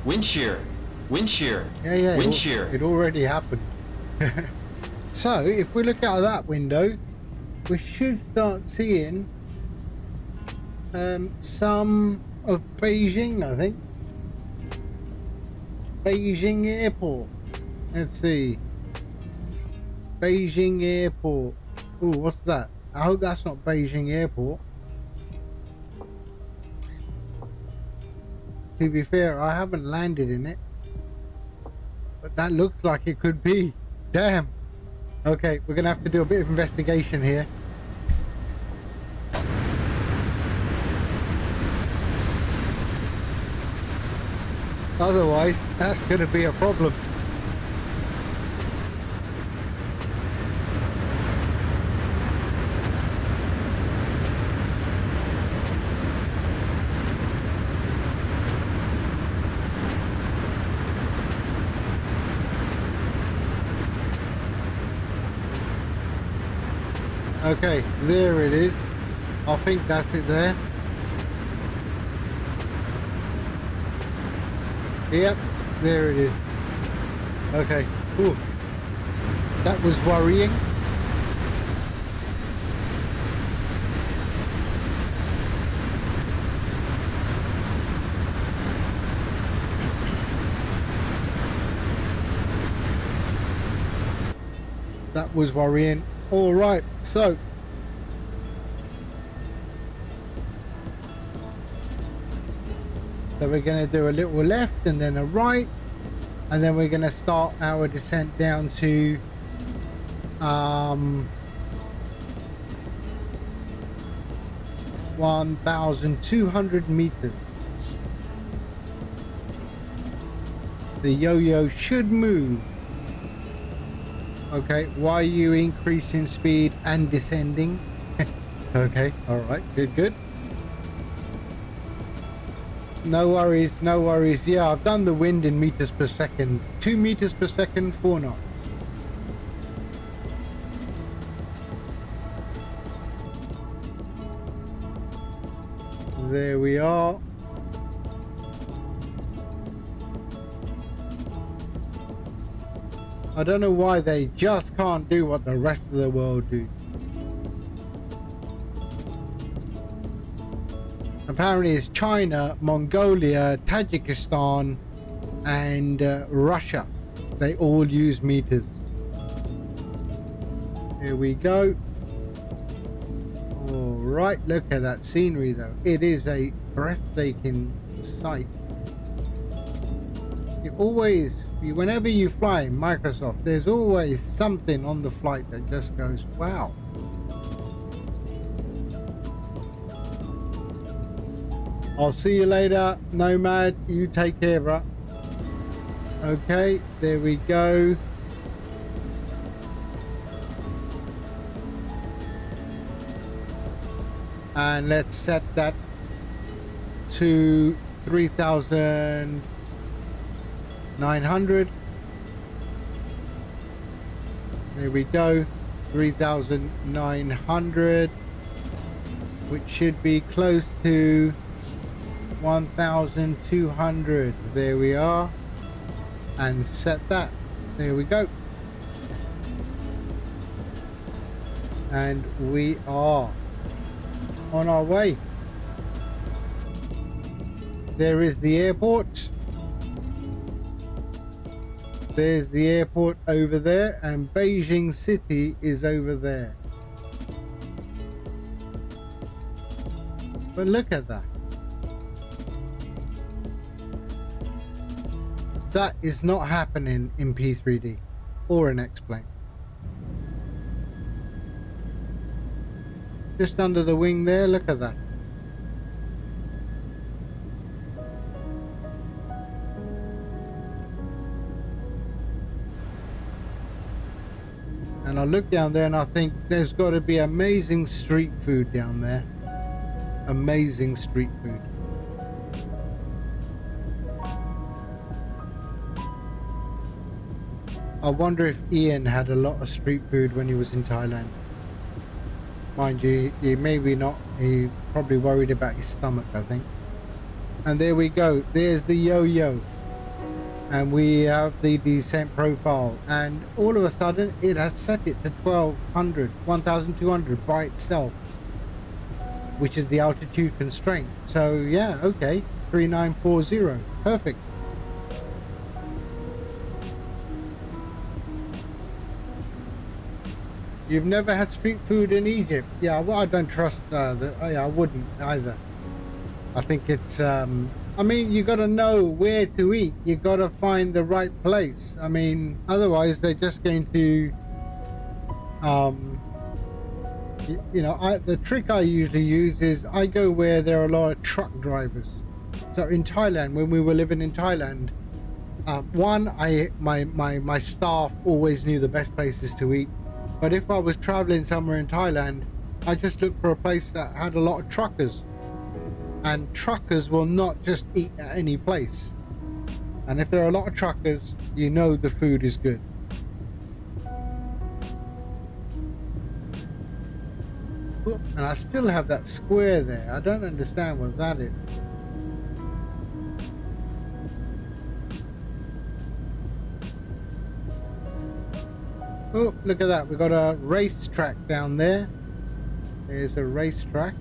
Wind shear. Wind shear. Yeah. Wind shear. It already happened. So, if we look out of that window, we should start seeing some of Beijing, I think. Beijing Airport. Let's see. Beijing Airport. Oh, what's that? I hope that's not Beijing Airport. To be fair, I haven't landed in it. But that looks like it could be. Damn. Okay, we're going to have to do a bit of investigation here. Otherwise, that's going to be a problem. Okay, there it is. I think that's it there. Yep, there it is. Okay. Ooh. That was worrying. That was worrying. All right, so we're going to do a little left and then a right, and then we're going to start our descent down to 1,200 meters. The yo-yo should move. Okay, why are you increasing speed and descending? Okay, all right, good. No worries, no worries. Yeah, I've done the wind in meters per second. 2 meters per second, 4 knots. There we are. I don't know why they just can't do what the rest of the world do. Apparently it's China, Mongolia, Tajikistan, and Russia. They all use meters. Here we go. All right, look at that scenery though. It is a breathtaking sight. Whenever you fly in Microsoft, there's always something on the flight that just goes, wow. I'll see you later, Nomad. You take care, bro. Okay, there we go. And let's set that to 3,900. There we go, 3,900, which should be close to 1,200. There we are, and set that. There we go, and we are on our way. There is the airport. There's the airport over there, and Beijing City is over there. But look at that. That is not happening in P3D or in X-Plane. Just under the wing there, look at that. And I look down there and I think there's got to be amazing street food down there. Amazing street food. I wonder if Ian had a lot of street food when he was in Thailand. Mind you, he maybe not. He probably worried about his stomach, I think. And there we go. There's the yo-yo. And we have the descent profile. And all of a sudden, it has set it to 1,200, 1,200 by itself, which is the altitude constraint. So yeah, okay, 3940, perfect. You've never had street food in Egypt? Yeah, well, I don't trust I wouldn't either. I think it's I mean, you got to know where to eat. You got to find the right place. I mean, otherwise they're just going to you know, the trick I usually use is I go where there are a lot of truck drivers. So in Thailand, when we were living in Thailand, one, my staff always knew the best places to eat. But if I was traveling somewhere in Thailand, I just looked for a place that had a lot of truckers. And truckers will not just eat at any place. And if there are a lot of truckers, you know the food is good. And I still have that square there. I don't understand what that is. Oh, look at that. We've got a racetrack down there. There's a racetrack.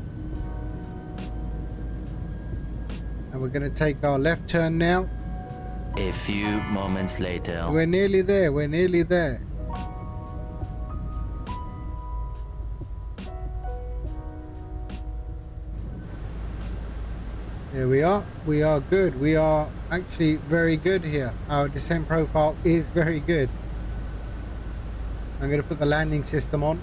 And we're going to take our left turn now. A few moments later. We're nearly there. We're nearly there. There we are. We are good. We are actually very good here. Our descent profile is very good. I'm going to put the landing system on.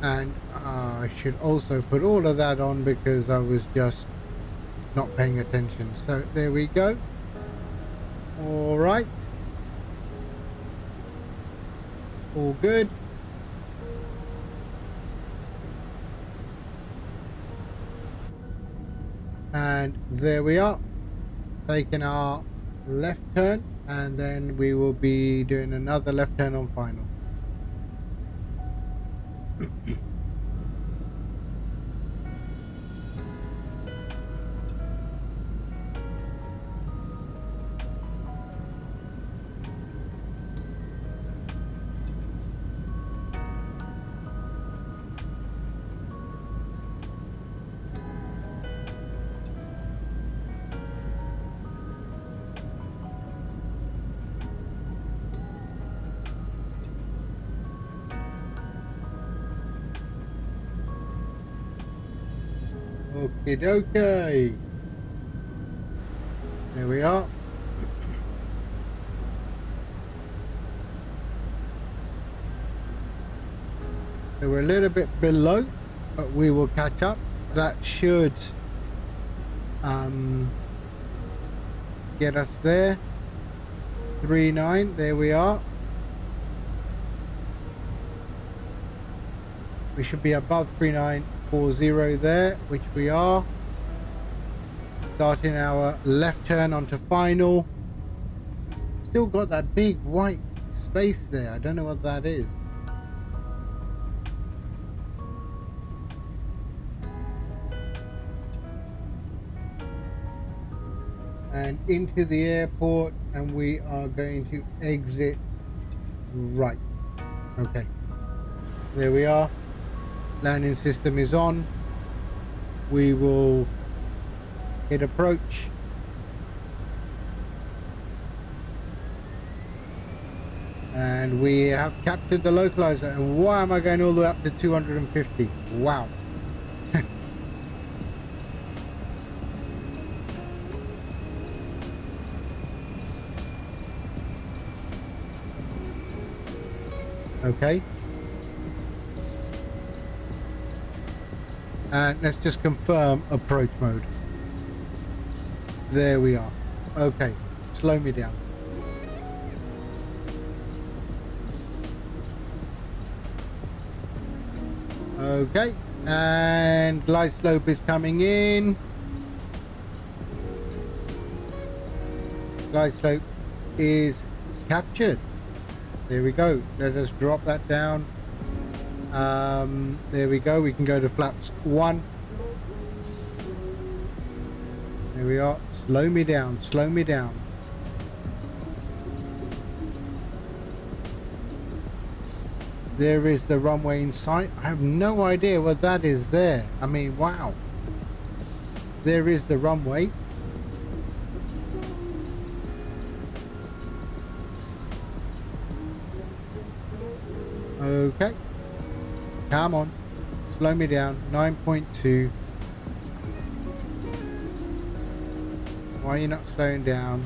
And I should also put all of that on because I was just not paying attention. So there we go. All right. All good. And there we are, taking our left turn, and then we will be doing another left turn on final. Okay. There we are. So we're a little bit below, but we will catch up. That should get us there. 39, there we are. We should be above 3940 there, which we are. Starting our left turn onto final. Still got that big white space there. I don't know what that is. And into the airport, and we are going to exit right. Okay, there we are. Landing system is on. We will hit approach. And we have captured the localizer. And why am I going all the way up to 250? Wow. Okay. And let's just confirm approach mode. There we are. Okay. Slow me down. Okay. And glide slope is coming in. Glide slope is captured. There we go. Let us drop that down. There we go. We can go to flaps 1. There we are. Slow me down. Slow me down. There is the runway in sight. I have no idea what that is there. I mean, wow. There is the runway. Okay. Come on. Slow me down. 9.2. Why are you not slowing down?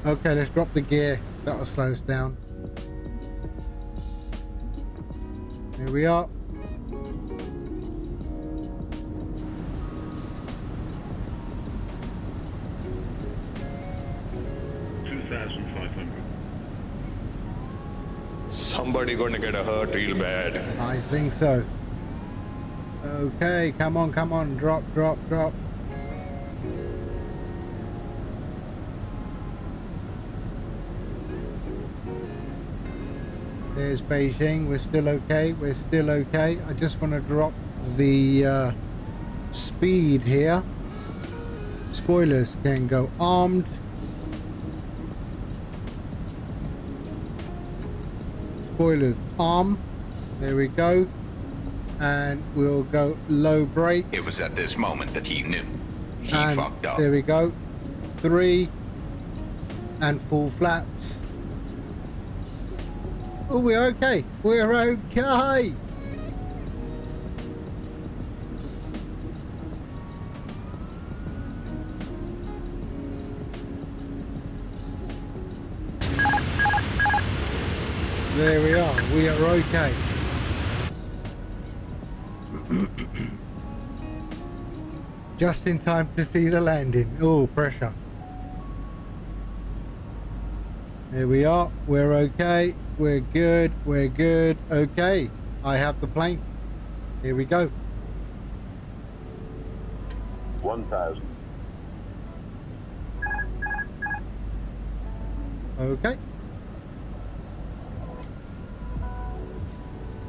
Okay, let's drop the gear. That'll slow us down. Here we are. Somebody gonna get hurt real bad. I think so. Okay, come on, come on. Drop, drop, drop. There's Beijing. We're still okay. We're still okay. I just want to drop the speed here. Spoilers can go armed. Spoilers arm. There we go. And we'll go low brakes. It was at this moment that he knew. He And fucked up. there we go. 3 and full flaps. Oh, we're okay. We're okay. There we are. We are okay. Just in time to see the landing. Oh, pressure. Here we are. We're okay. We're good. We're good. Okay. I have the plane. Here we go. 1,000. Okay.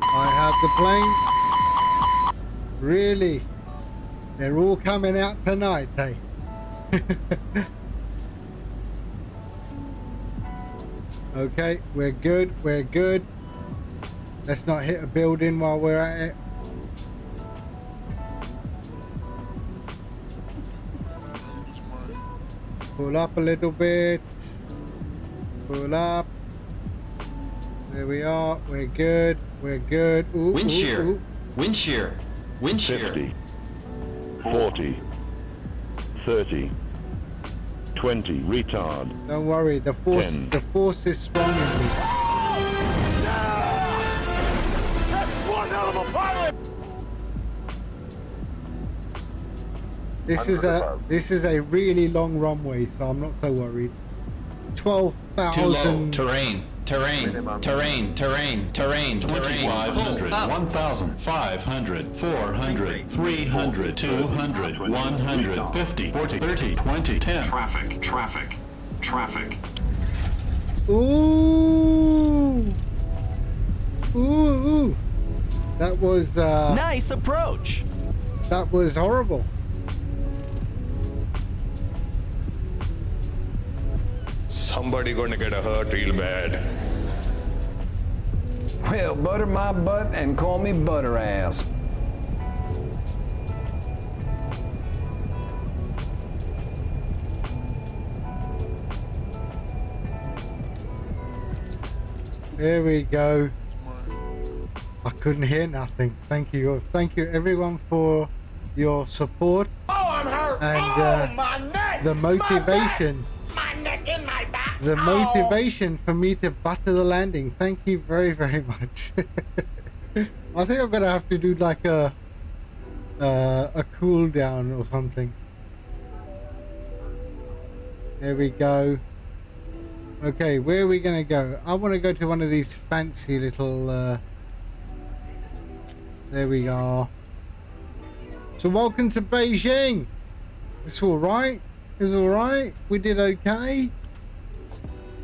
I have the plane. Really? They're all coming out tonight, hey? Okay, we're good, we're good. Let's not hit a building while we're at it. Pull up a little bit. Pull up. There we are. We're good. We're good. Ooh, Wind shear. ooh. Wind shear. Wind shear. 50. 40. 30. 20. Retard. Don't worry. The force. 10. The force is strong in me. That's one hell of a pilot! This is a. 100 above. This is a really long runway, so I'm not so worried. 100 Okay. Too low. 12,000. Terrain. 2,500, 1,000, 500, 400, 300, 200, 150, 40, 30, 20, 10. Traffic. Ooh. Ooh. That was Nice approach. that was horrible. Somebody gonna get hurt real bad. Well, butter my butt and call me butter ass. There we go. I couldn't hear nothing. Thank you everyone for your support. Oh, I'm hurt. And my neck. the motivation. My neck in my back. The motivation for me to butter the landing. Thank you very, very much. I think I'm gonna have to do like a cool down or something. There we go. Okay, where are we gonna go? I want to go to one of these fancy little. There we are. So welcome to Beijing. It's all right. It's all right. We did okay.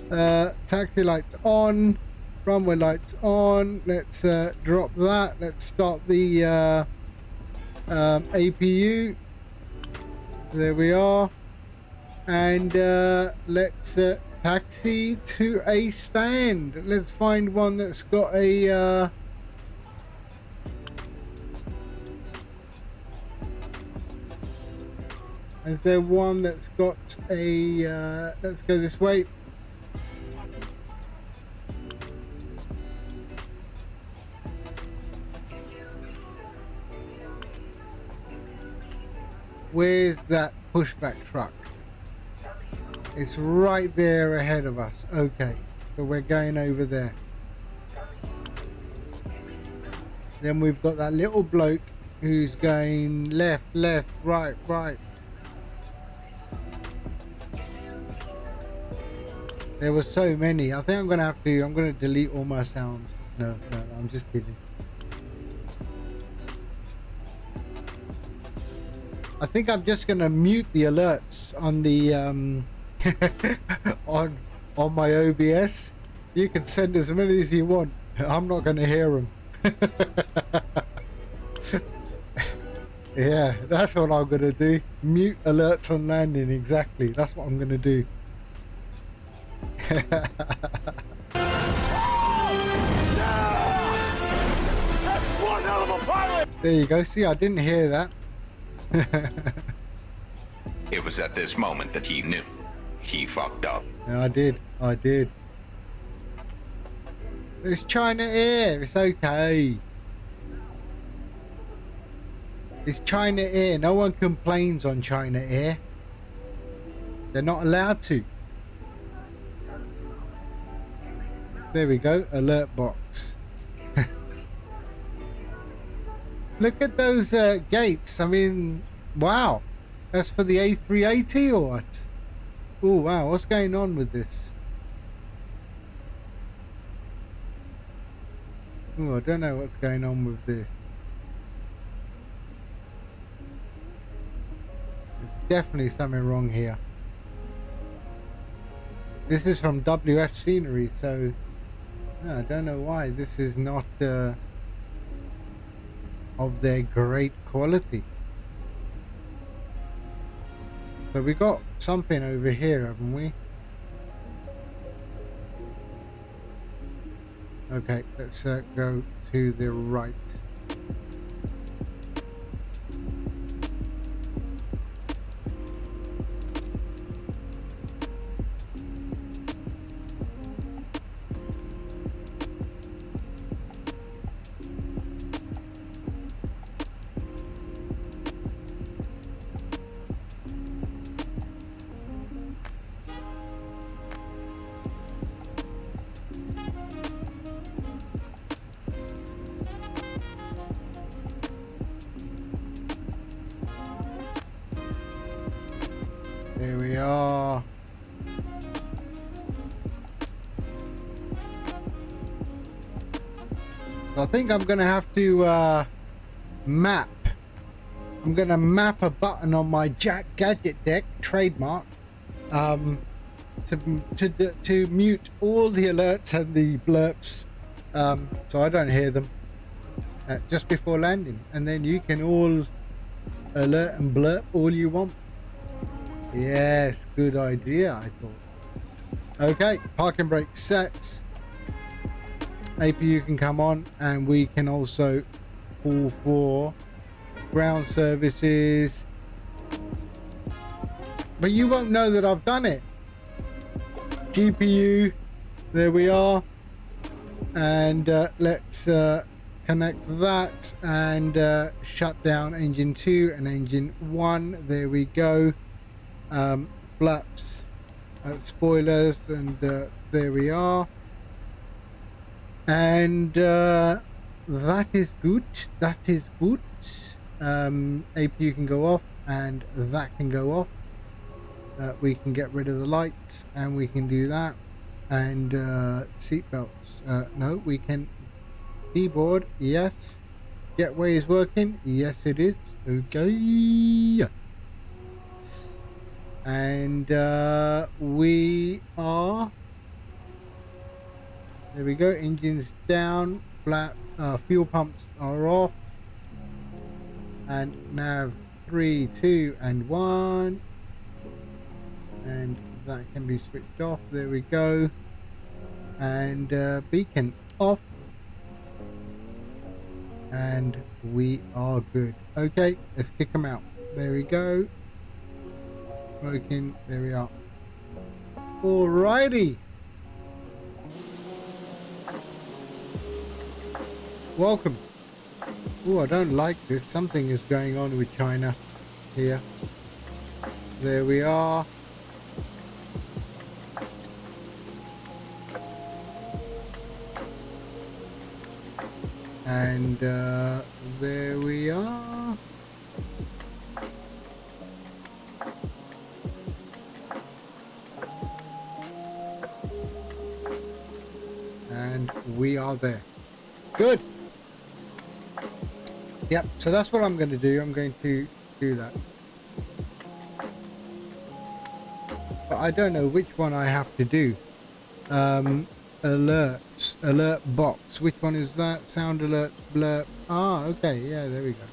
Taxi lights on. Runway lights on. Let's drop that. Let's start the APU. There we are. And let's taxi to a stand. Let's find one that's got a is there one that's got a let's go this way. Where's that pushback truck? It's right there ahead of us. Okay, so we're going over there. Then we've got that little bloke who's going left, right. There were so many. I think I'm gonna delete all my sound. No, I'm just kidding. I think I'm just gonna mute the alerts on the on my OBS. You can send as many as you want. I'm not gonna hear them. Yeah, that's what I'm gonna do. Mute alerts on landing. Exactly. That's what I'm gonna do. There you go. See, I didn't hear that. It was at this moment that he knew. He fucked up. Yeah, I did. It's China Air. It's okay. It's China Air. No one complains on China Air. They're not allowed to. There we go. Alert box. Look at those gates. I mean, wow. That's for the A380 or what? Oh, wow. What's going on with this? Oh, I don't know what's going on with this. There's definitely something wrong here. This is from WF Scenery, so no, I don't know why this is not of their great quality. So we got something over here, haven't we? Okay, let's go to the right. There we are. I think I'm gonna have to map. I'm gonna map a button on my gadget deck, trademark, to mute all the alerts and the blurps, so I don't hear them just before landing, and then you can all alert and blurp all you want. Yes, good idea, I thought. Okay, parking brake set. APU can come on, and we can also call for ground services, but you won't know that I've done it. GPU, there we are, and let's connect that and shut down engine 2 and engine 1. There we go. Flaps, spoilers, and there we are, and that is good. That is good. APU can go off, and that can go off. We can get rid of the lights, and we can do that, and seat belts. No, we can. Keyboard, yes. Getaway is working. Yes, it is. Okay. And we are. There we go. Engines down. Flat. Fuel pumps are off. And nav 3, 2, and 1. And that can be switched off. There we go. And beacon off. And we are good. Okay, let's kick them out. There we go. Smoking. There we are. Alrighty. Welcome. Oh, I don't like this. Something is going on with China here. There we are. And there we are. And we are there. Good. Yep, so that's what I'm going to do. I'm going to do that. But I don't know which one I have to do. Alerts, alert box. Which one is that? Sound alert, blurb. Ah, okay, yeah, there we go.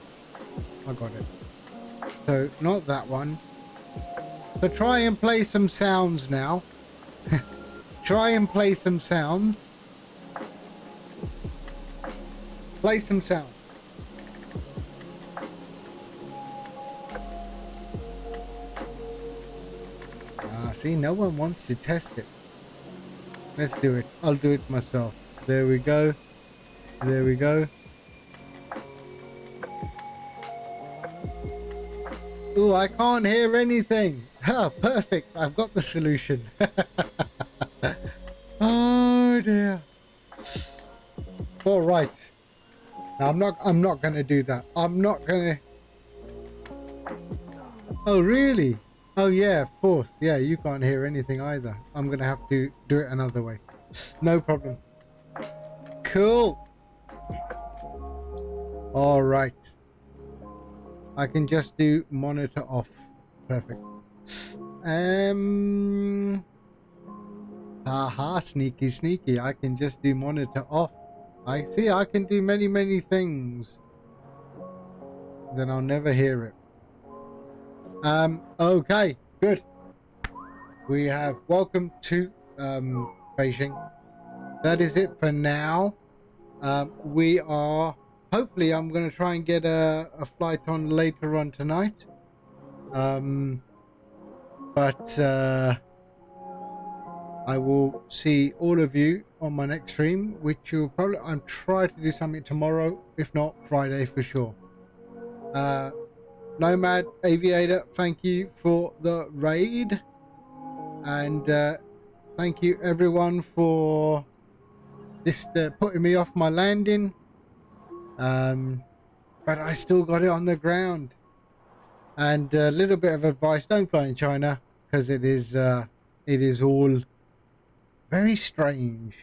I got it. So not that one. So try and play some sounds now. Try and play some sounds. Play some sounds. Ah, see, no one wants to test it. Let's do it. I'll do it myself. There we go. There we go. Oh, I can't hear anything. Ah, perfect. I've got the solution. Oh dear. All right. Now, I'm not going to do that. I'm not going to. Oh, really? Oh yeah, of course. Yeah, you can't hear anything either. I'm going to have to do it another way. No problem. Cool. All right. I can just do monitor off. Perfect. Haha, sneaky, sneaky. I can just do monitor off. I see. I can do many things. Then I'll never hear it. Okay, good. We have welcome to Beijing. That is it for now. We are hopefully I'm going to try and get a flight on later on tonight. But I will see all of you on my next stream, which will probably I'll try to do something tomorrow, if not Friday for sure. Nomad Aviator, thank you for the raid, and thank you everyone for this putting me off my landing, but I still got it on the ground. And a little bit of advice: don't fly in China, because it is all very strange.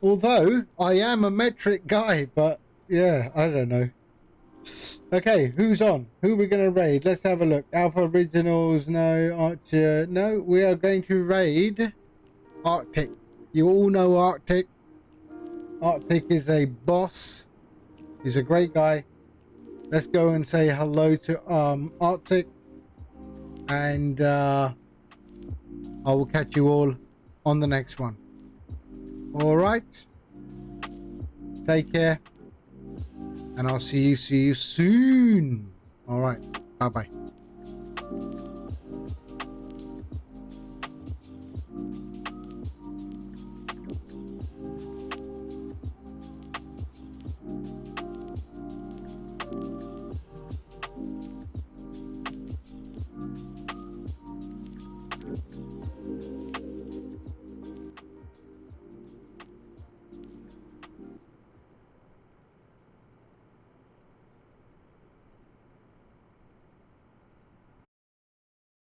Although I am a metric guy, but yeah, I don't know. Okay, who's on? Who are we going to raid? Let's have a look. Alpha Originals, no. Archer, no. We are going to raid Arctic. You all know Arctic. Arctic is a boss. He's a great guy. Let's go and say hello to Arctic. And I will catch you all on the next one. All right. Take care. And I'll see you soon. All right. Bye-bye.